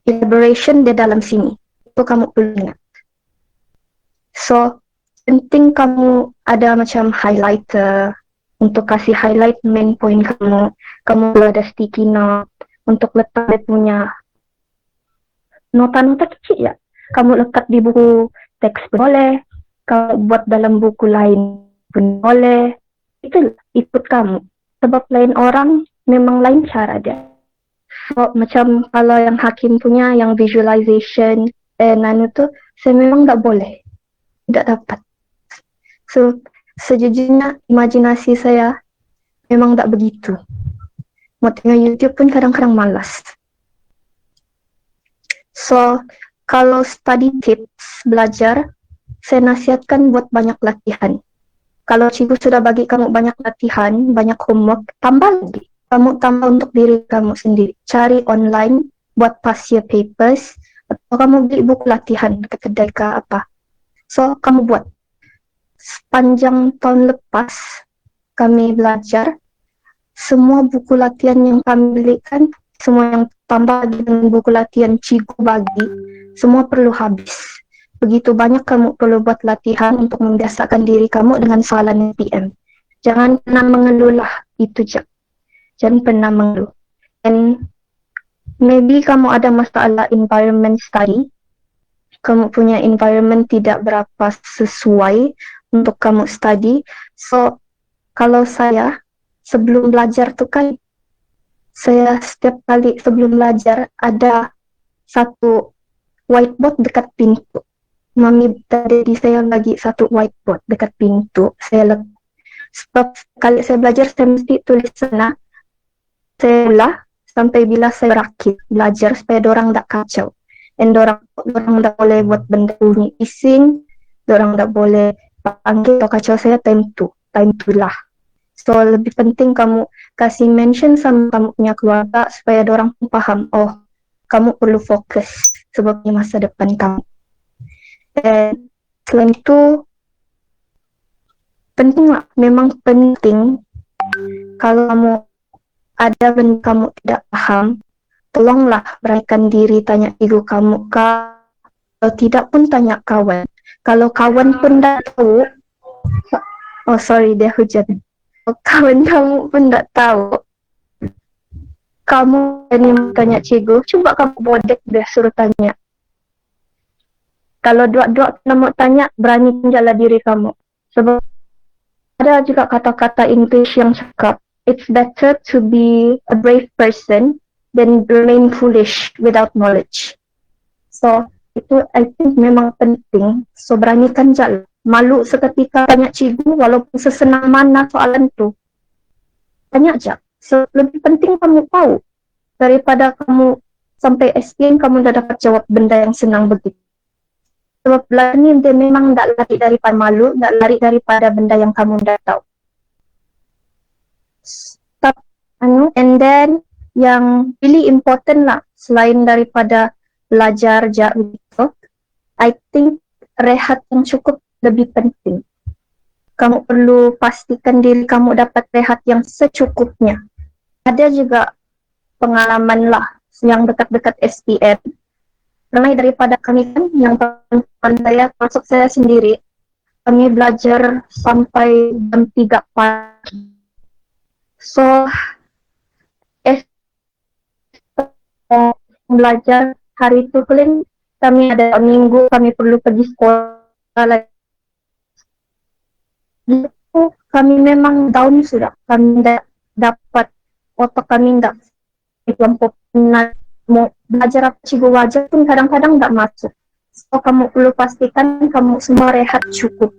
elaboration dia dalam sini, itu kamu perlu ingat. So penting kamu ada macam highlighter untuk kasih highlight main point kamu. Kamu ada sticky note untuk letak dia punya nota-nota kecil ya. Kamu letak di buku teks boleh, kamu buat dalam buku lain pun boleh. Itu ikut kamu. Sebab lain orang memang lain cara dia. So macam kalau yang Hakim punya yang visualization tuh saya memang tak boleh, tidak dapat. So sejujurnya imajinasi saya memang tak begitu. Mau tengok YouTube pun kadang-kadang malas. So kalau study tips belajar, saya nasihatkan buat banyak latihan. Kalau cikgu sudah bagi kamu banyak latihan, banyak homework, tambah lagi. Kamu tambah untuk diri kamu sendiri. Cari online, buat past year papers, atau kamu beli buku latihan ke kedai ke apa. So kamu buat. Sepanjang tahun lepas kami belajar, semua buku latihan yang kami belikan, semua yang tambah dengan buku latihan cikgu bagi, semua perlu habis. Begitu banyak kamu perlu buat latihan untuk membiasakan diri kamu dengan soalan PM. Jangan pernah mengeluh lah, itu je. Jangan pernah mengeluh. And maybe kamu ada masalah environment study, kamu punya environment tidak berapa sesuai untuk kamu study. So kalau saya sebelum belajar tuh kan, saya setiap kali sebelum belajar ada satu whiteboard dekat pintu. Mami tadi saya bagi satu whiteboard dekat pintu. Sebab kali saya belajar saya mesti tulis sana. Saya ulah sampai bila saya berakhir belajar supaya dorang tak kacau. Dan dorang tak boleh buat benda bunyi bising, dorang tak boleh panggil atau kacau saya time tu. time itulah. So lebih penting kamu kasih mention sama kamu punya keluarga supaya orang pun paham, oh kamu perlu fokus sebagai masa depan kamu. Dan selain itu penting lah, memang penting kalau kamu ada benda kamu tidak paham, tolonglah beranikan diri tanya ibu kamu. Kalau tidak pun tanya kawan. Kalau kawan pun tidak tahu, oh sorry dia hujan. Kawan kamu pun tak tahu, kamu ini tanya cikgu, coba kamu bodek deh suruh tanya. Kalau dua-dua mau tanya, berani jalan diri kamu. Sebab ada juga kata-kata English yang cakap, it's better to be a brave person than remain foolish without knowledge. So itu I think memang penting. So beranikan jalan. Malu seketika tanya cikgu walaupun sesenang mana soalan tu. Tanya aja. So lebih penting kamu tahu daripada kamu sampai SPM kamu dah dapat jawab benda yang senang begitu. Sebab belajar ni dia memang tak lari daripada malu, tak lari daripada benda yang kamu dah tahu. And then yang really important lah selain daripada belajar gitu, I think rehat yang cukup lebih penting. Kamu perlu pastikan diri kamu dapat rehat yang secukupnya. Ada juga pengalaman lah yang dekat-dekat SPM. Mulai daripada kami kan yang teman saya, masuk saya sendiri, kami belajar sampai jam 3 pagi. So, belajar hari itu kami ada minggu kami perlu pergi sekolah lagi. Itu kami memang down sudah, kami tidak dapat, otak kami tidak kelompok mau belajar apa cikgu wajah pun kadang-kadang tidak masuk. So kamu perlu pastikan kamu semua rehat cukup.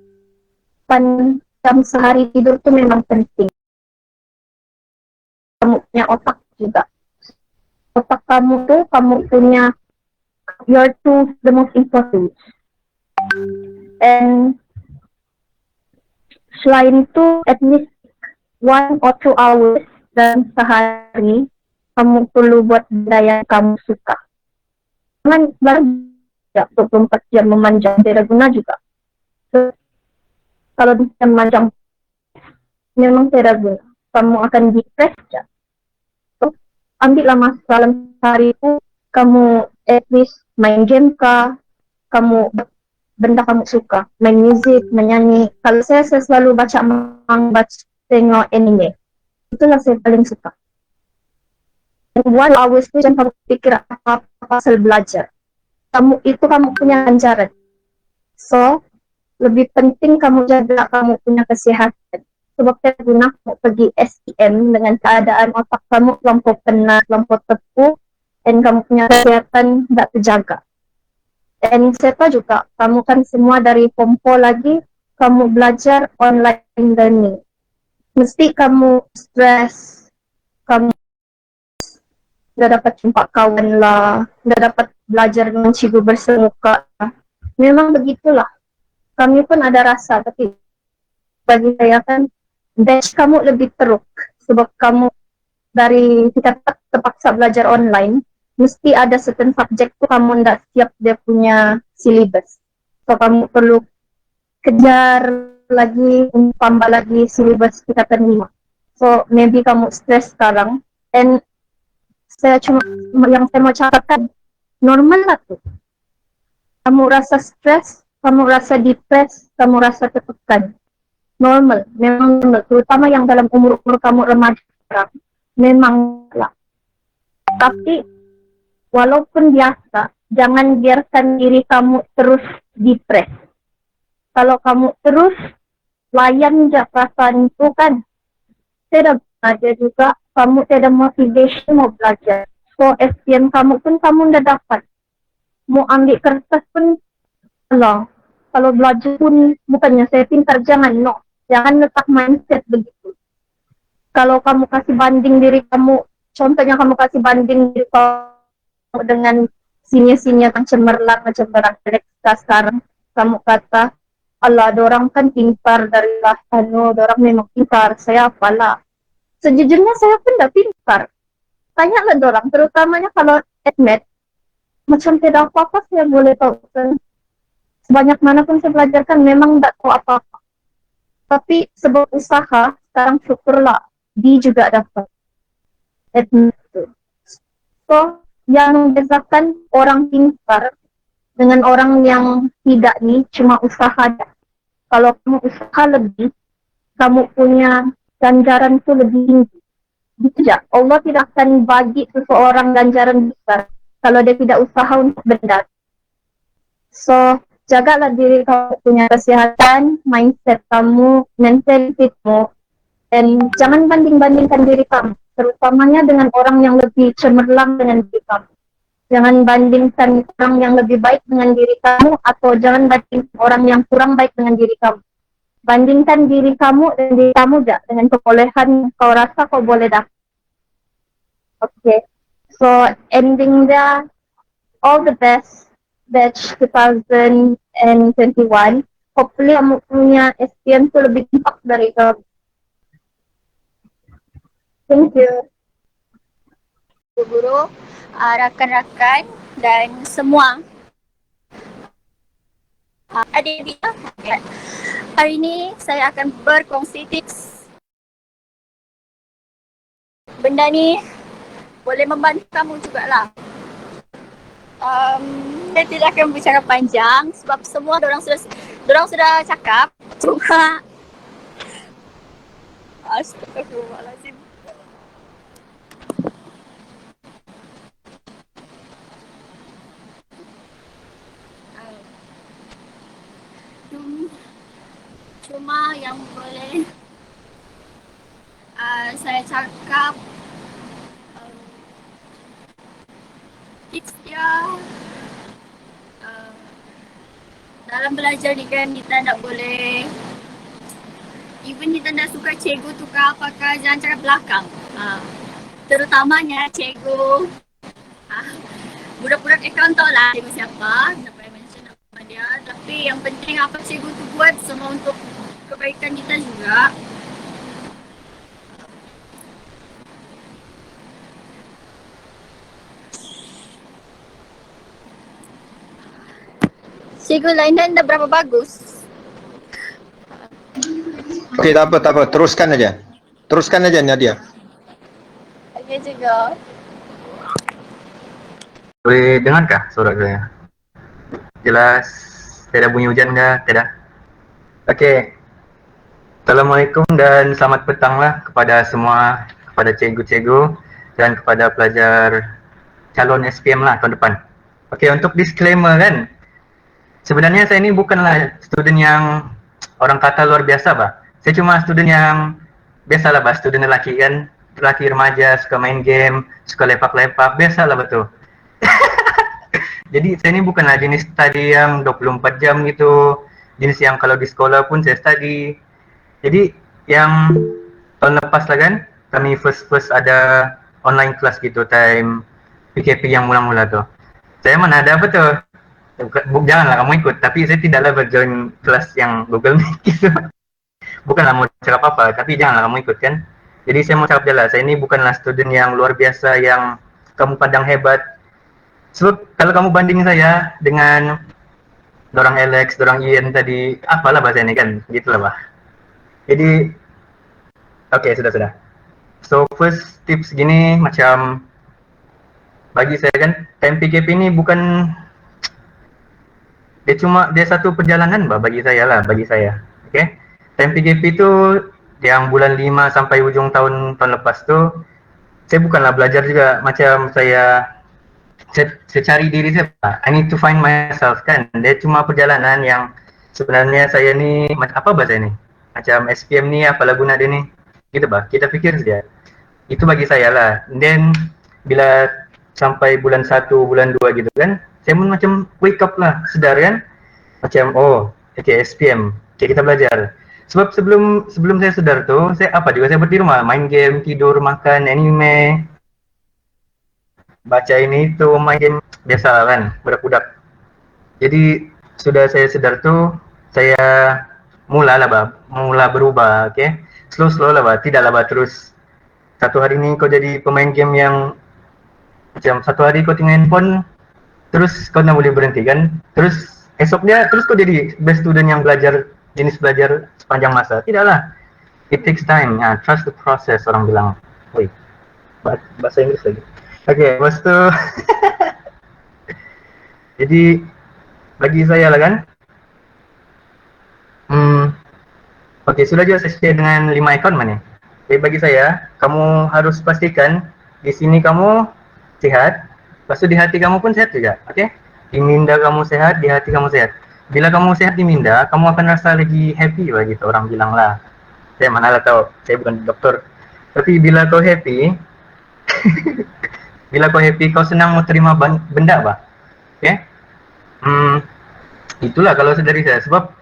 Jam sehari tidur itu memang penting. Kamu punya otak juga. Otak kamu tuh kamu punya your two the most important. And selain itu at least 1 or 2 hours dalam sehari kamu perlu buat benda yang kamu suka. Jangan ya 24 jam memanjang, tidak guna juga. So, kalau bisa memanjang memang tidak guna. Kamu akan depres ya. So, ambillah masa dalam sehari itu kamu at least main game kah, kamu benda kamu suka, main musik, menyanyi. Kalau saya selalu baca manga, tengok anime. Itulah saya paling suka. Dan 1 hour itu jangan kamu pikir apa pasal belajar. Kamu punya ganjaran. So, lebih penting kamu jaga kamu punya kesehatan. Sebab saya guna kamu pergi SPM dengan keadaan otak kamu terlampau penat, terlampau tepu, dan kamu punya kesehatan tidak terjaga. Dan saya tahu juga, kamu kan semua dari Form 4 lagi, kamu belajar online learning. Mesti kamu stres, kamu tidak dapat jumpa kawan lah, tidak dapat belajar dengan cikgu bersemuka. Memang begitulah. Kami pun ada rasa, tapi bagi saya kan, batch kamu lebih teruk. Sebab kamu dari kita terpaksa belajar online, mesti ada certain subjek tu kamu tidak siap dia punya syllabus. So kamu perlu kejar lagi, tambah lagi syllabus kita terima. So maybe kamu stres sekarang, and yang saya mau cakapkan, normal lah tuh. Kamu rasa stres, kamu rasa depres, kamu rasa tertekan. Normal, memang normal. Terutama yang dalam umur-umur kamu remaja sekarang. Memang lah. Tapi, walaupun biasa, jangan biarkan diri kamu terus depres. Kalau kamu terus layan aja perasaan itu kan, tidak belajar juga, kamu tidak motivation mau belajar. So, SPM kamu pun kamu tidak dapat. Mau ambil kertas pun, kalau belajar pun, bukannya saya pintar, jangan, no. Jangan letak mindset begitu. Kalau kamu kasih banding diri kamu, contohnya kamu kasih banding diri kamu dengan sini-sini yang cemerlang sekarang, kamu kata, Allah, dorang kan pintar dari lahir, dorang memang pintar, saya apalah. Sejujurnya saya pun tidak pintar. Tanyalah dorang, terutamanya kalau admit, macam tidak apa-apa saya boleh tahu. Sebanyak mana pun saya belajarkan, memang tidak tahu apa-apa. Tapi sebab usaha, sekarang syukurlah, D juga dapat. Admit itu. So, yang membezakan orang pintar dengan orang yang tidak nih cuma usaha. Kalau kamu usaha lebih, kamu punya ganjaran itu lebih tinggi. Gitu ya. Allah tidak akan bagi seseorang ganjaran besar kalau dia tidak usaha untuk benda. So, jagalah diri kamu punya kesehatan, mindset kamu, mental fitmu, dan jangan banding-bandingkan diri kamu, terutamanya dengan orang yang lebih cemerlang dengan diri kamu. Jangan bandingkan orang yang lebih baik dengan diri kamu atau jangan bandingkan orang yang kurang baik dengan diri kamu. Bandingkan diri kamu dan diri kamu aja dengan kebolehan kau rasa kau boleh dapat. Okay. So ending the all the best batch 2021. Hopefully kamu punya SPM tu lebih cepat dari kamu. Thank you. Guru, rakan-rakan dan semua adik-adik. Hari ini saya akan berkongsi tips. Benda ni boleh membantu kamu jugalah. Saya tidak akan berbicara panjang sebab semua dorang sudah cakap. Cuma astagfirullahalazim. Cuma yang boleh saya cakap tips dia dalam belajar ni kan kita tak boleh, even kita tak suka cikgu tu ke apakah, jangan cakap belakang. Terutamanya cikgu budak-budak account tau lah cikgu siapa, tak payah mention nama dia, tapi yang penting apa cikgu tu buat semua untuk kebaikan kita juga. Cikgu Lainan dah berapa bagus? Okey, tak apa. Teruskan aja Nadia. Okey juga. Boleh dengarkah suara saya? Jelas? Tidak bunyi hujan kah? Tidak? Okey. Assalamualaikum dan selamat petanglah kepada semua, kepada cikgu-cikgu dan kepada pelajar calon SPM lah tahun depan. Okey, untuk disclaimer kan, sebenarnya saya ni bukanlah student yang orang kata luar biasa bah. Saya cuma student yang biasalah bah, student lelaki kan, lelaki remaja, suka main game, suka lepak-lepak, biasalah betul. Jadi saya ni bukanlah jenis study yang 24 jam gitu, jenis yang kalau di sekolah pun saya study. Jadi yang tahun lepas lah kan, kami first ada online class gitu time PKP yang mula-mula tu. Saya mana ada apa tu? Janganlah kamu ikut, tapi saya tidaklah berjoin kelas yang Google Meet gitu. Bukanlah mau cakap apa, tapi janganlah kamu ikut kan. Jadi saya mau cakap jelas, saya ini bukanlah student yang luar biasa yang kamu pandang hebat. Sebab kalau kamu banding saya dengan dorang Alex, dorang Ian tadi, apalah bahasa ini kan, gitulah bah. Jadi, okay, sudah. So first tips gini, macam bagi saya kan, time PKP ini bukan, dia satu perjalanan bah bagi saya. Okay? Time PKP itu yang bulan 5 sampai ujung tahun lepas tu, saya bukanlah belajar juga, macam saya cari diri saya, I need to find myself kan. Dia cuma perjalanan yang sebenarnya saya ni, apa bahasa ini? Macam SPM ni apalah guna dia ni, gitu bah, kita pikir saja. Itu bagi saya lah. Then bila sampai bulan 1, bulan 2 gitu kan, saya pun macam wake up lah, sedar kan, macam oh okay, SPM, okay, kita belajar. Sebab sebelum saya sedar tu, saya saya buat di rumah, main game, tidur, makan, anime, baca ini itu, main game, biasa kan, budak-budak. Jadi sudah saya sedar tu, saya mula berubah, okay? Slow lah, tidaklah terus satu hari ini kau jadi pemain game yang macam satu hari kau tengok handphone, terus kau tak boleh berhenti kan? Terus esoknya terus kau jadi best student yang jenis belajar sepanjang masa. Tidaklah. It takes time. Trust the process, orang bilang. Wait, bahasa Inggris lagi. Okay, lepas tu jadi bagi saya lah kan. Okay, sudah juga saya share dengan 5 account mana. Jadi bagi saya, kamu harus pastikan di sini kamu sehat, lepas tu di hati kamu pun sehat juga, okay? Di minda kamu sehat, di hati kamu sehat. Bila kamu sehat di minda, kamu akan rasa lagi happy lah gitu, orang bilang lah. Saya manalah tahu, saya bukan doktor. Tapi bila kau happy, kau senang mau terima benda bah, okay? Itulah kalau dari saya, sebab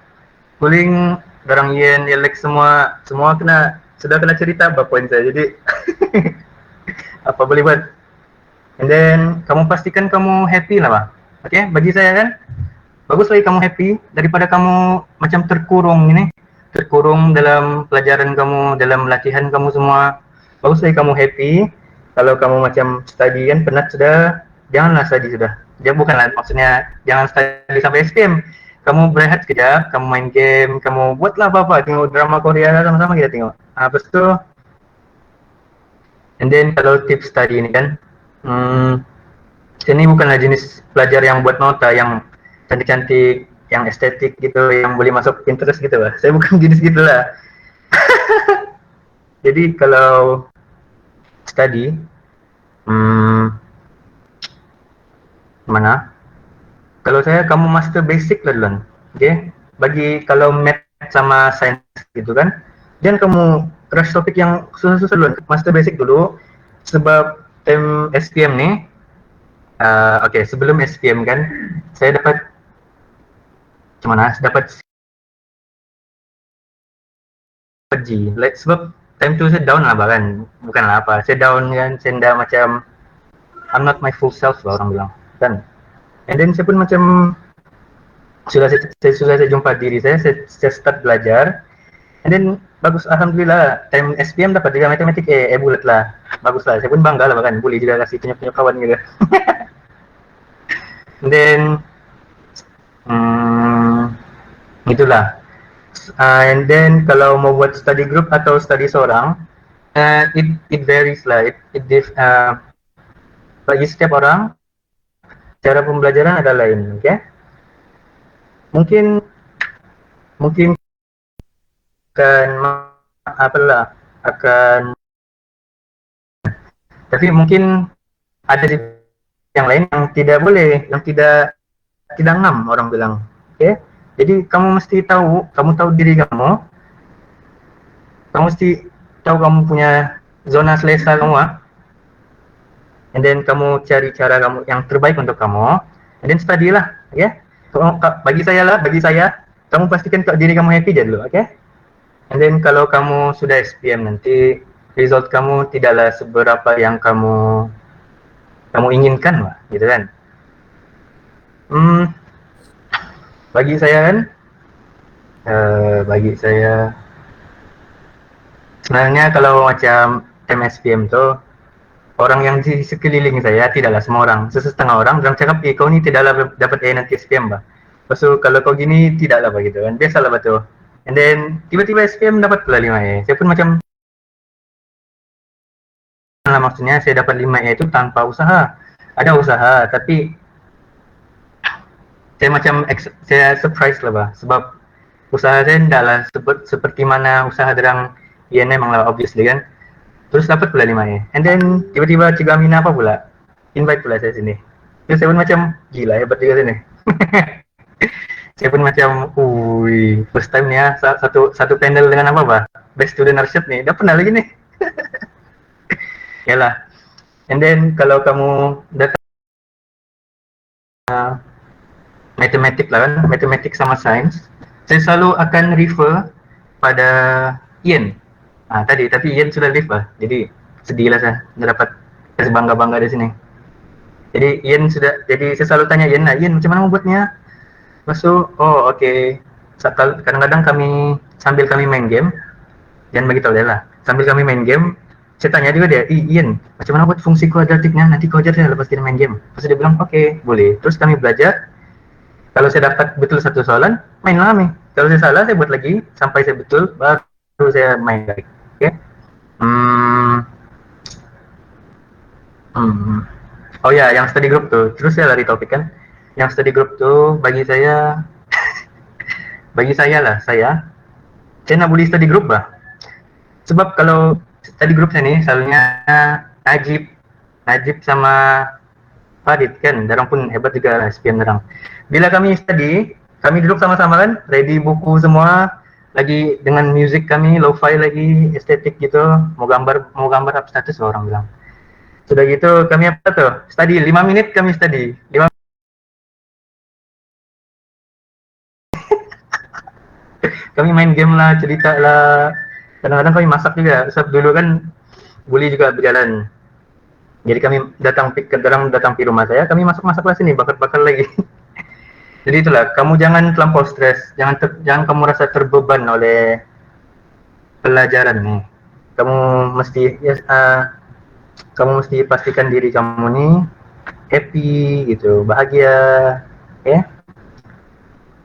Kuling, Darang Yen, Alex semua sudah kena cerita apa poin saya. Jadi apa boleh buat. And then kamu pastikan kamu happy lah, Pak. Okay? Bagi saya kan, bagus lagi kamu happy daripada kamu macam terkurung ini. Terkurung dalam pelajaran kamu, dalam latihan kamu semua. Bagus lagi kamu happy. Kalau kamu macam study kan, penat sudah, janganlah study sudah. Dia bukanlah maksudnya jangan study sampai SPM. Kamu berehat sekejap, kamu main game, kamu buatlah apa-apa, tengok drama Korea sama-sama kita tengok. Lepas tu, and then kalau tips tadi ini kan, ini bukanlah jenis pelajar yang buat nota yang cantik-cantik, yang estetik gitu, yang boleh masuk Pinterest gitu lah. Saya bukan jenis gitu lah. Jadi kalau study, mana? Kalau saya, kamu master basic lah duluan, okay? Bagi kalau math sama science gitu kan, jangan kamu rush topik yang susah-susah duluan, master basic dulu. Sebab time SPM nih, okay, sebelum SPM kan, saya dapat G, sebab time tu saya down lah bahkan, bukanlah apa, saya down kan, saya dah macam I'm not my full self lah orang bilang kan. And then saya pun macam sudah saya jumpa diri saya start belajar. And then bagus, alhamdulillah time SPM dapat juga matematik bulat lah, bagus lah. Saya pun bangga lah bahkan boleh juga kasih punya kawan gitu. And then itulah. And then kalau mau buat study group atau study seorang, it varies lah. Bagi setiap orang cara pembelajaran ada lain, okay? Mungkin akan tapi mungkin ada yang lain yang tidak boleh, yang tidak ngam orang bilang, okay? Jadi kamu mesti tahu diri kamu mesti tahu kamu punya zona selesa kamu, and then kamu cari cara kamu yang terbaik untuk kamu, and then study lah, okay? Bagi saya, kamu pastikan diri kamu happy aja dulu, okay? And then kalau kamu sudah SPM nanti, result kamu tidaklah seberapa yang kamu inginkan lah, gitu kan? Bagi saya sebenarnya kalau macam MSPM tuh, orang yang di sekeliling saya tidaklah semua orang, setengah orang cakap, kau ni tidaklah dapat nanti SPM bah. Lepas tu kalau kau gini tidaklah begitu kan, biasalah betul. And then tiba-tiba SPM dapat pula 5 saya pun macam lah, maksudnya saya dapat 5 itu tanpa usaha. Ada usaha, tapi saya surprise lah bah, sebab usaha saya tidaklah seperti mana usaha derang INM memang lah, obviously kan. Terus dapat pula 5 and then tiba-tiba Cikgu Aminah apa pula, invite pula saya sini. Terus saya pun macam gila, hebat juga sini. Saya pun macam, first time nih ya, satu panel dengan apa bah, best student arship nih, dah pernah lagi nih. Yalah. And then kalau kamu datang matematik lah kan, matematik sama sains, saya selalu akan refer pada Ian. Tapi Ian sudah leave lah, jadi sedih lah saya dapat bangga-bangga di sini. Jadi saya selalu tanya Ian macam mana mau buatnya? Masuk, okay. kadang-kadang sambil kami main game, jangan begitu deh lah. Sambil kami main game, saya tanya juga dia, Ian, macam mana buat fungsi kuadratiknya? Nanti kau ajar saya lepas kita main game. Terus dia bilang, oke, boleh. Terus kami belajar. Kalau saya dapat betul satu soalan, main lagi. Kalau saya salah, saya buat lagi sampai saya betul, baru saya main lagi. Oke? Oh ya, yang study group tuh. Terus saya lari topik kan. Yang study group tuh bagi saya saya nak boleh study group bah. Sebab kalau study group saya ni selalunya Najib sama Farid kan, darang pun hebat juga lah SPM darang. Bila kami study, kami duduk sama-sama kan, ready buku semua, lagi dengan music kami, lo-fi lagi, estetik gitu, mau gambar up status orang bilang. Sudah gitu kami apa tuh? Study 5 menit kami study. 5 kami main game lah, cerita lah. Kadang-kadang kami masak juga. Sebab dulu kan boleh juga berjalan. Jadi kami datang pi rumah saya, kami masak lah sini, bakar-bakar lagi. Jadi itulah, kamu jangan terlampau stres, jangan kamu rasa terbeban oleh pelajaran nih. Kamu mesti pastikan diri kamu nih happy gitu, bahagia, ya.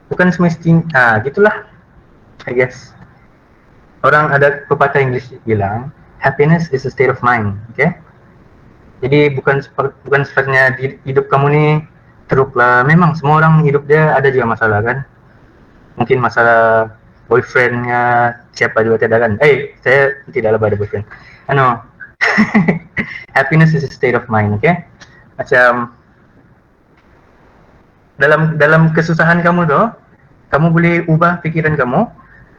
Bukan semestinya, gitulah. I guess. Orang ada pepatah Inggris bilang, happiness is a state of mind, okay? Jadi bukan sepertinya hidup kamu nih teruk lah. Memang semua orang hidup dia ada juga masalah kan. Mungkin masalah boyfriendnya siapa juga tidak kan. Saya tidak ada boyfriend. Happiness is a state of mind, okay? Macam dalam kesusahan kamu tuh, kamu boleh ubah pikiran kamu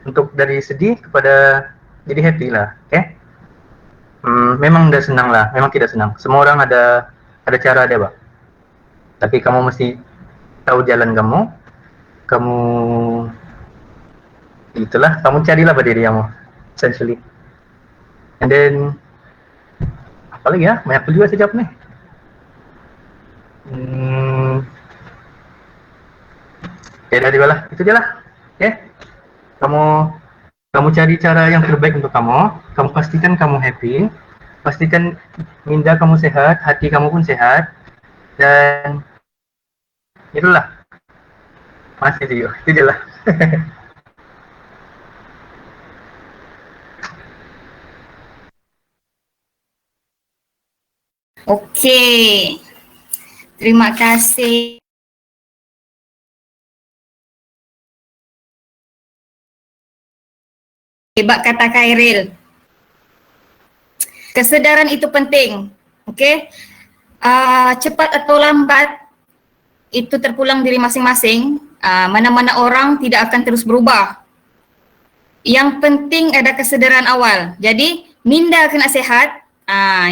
untuk dari sedih kepada jadi happy lah, okay? Memang tidak senang lah, memang tidak senang. Semua orang ada cara dia, Pak. Tapi kamu mesti tahu jalan kamu itulah, kamu carilah pada diri kamu, essentially. And then apa lagi ya? Banyak juga saya jawab nih. Ya juga lah, itu aja lah. Oke. Kamu cari cara yang terbaik untuk kamu pastikan kamu happy, pastikan minda kamu sehat, hati kamu pun sehat, dan itulah. Masih itu aja lah. Okey. Terima kasih. Hebat kata Khairil. Kesedaran itu penting. Okey. Cepat atau lambat itu terpulang diri masing-masing. Mana-mana orang tidak akan terus berubah. Yang penting ada kesedaran awal. Jadi minda kena sehat.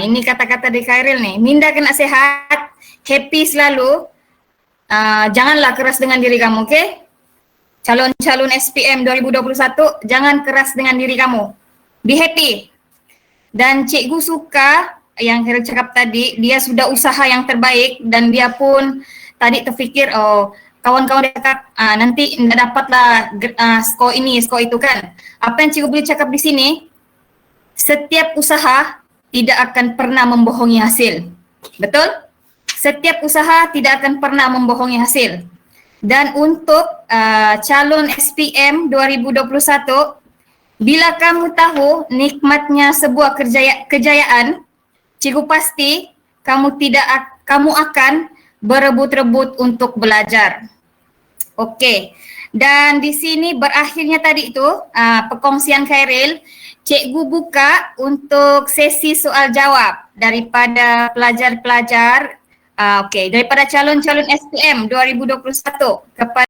Ini kata-kata dari Khairil nih. Minda kena sehat, happy selalu. Janganlah keras dengan diri kamu, okey? Calon-calon SPM 2021, jangan keras dengan diri kamu. Be happy. Dan cikgu suka yang Khairil cakap tadi, dia sudah usaha yang terbaik dan dia pun tadi terfikir, kawan-kawan dia cakap, nanti tidak dapatlah skor ini, skor itu kan. Apa yang cikgu boleh cakap di sini, setiap usaha tidak akan pernah membohongi hasil. Betul? Setiap usaha tidak akan pernah membohongi hasil. Dan untuk calon SPM 2021, bila kamu tahu nikmatnya sebuah kejayaan, cikgu pasti kamu akan berebut-rebut untuk belajar. Okey. Dan di sini berakhirnya tadi itu perkongsian Khairil. Cikgu buka untuk sesi soal jawab daripada pelajar-pelajar, daripada calon-calon SPM 2021 kepada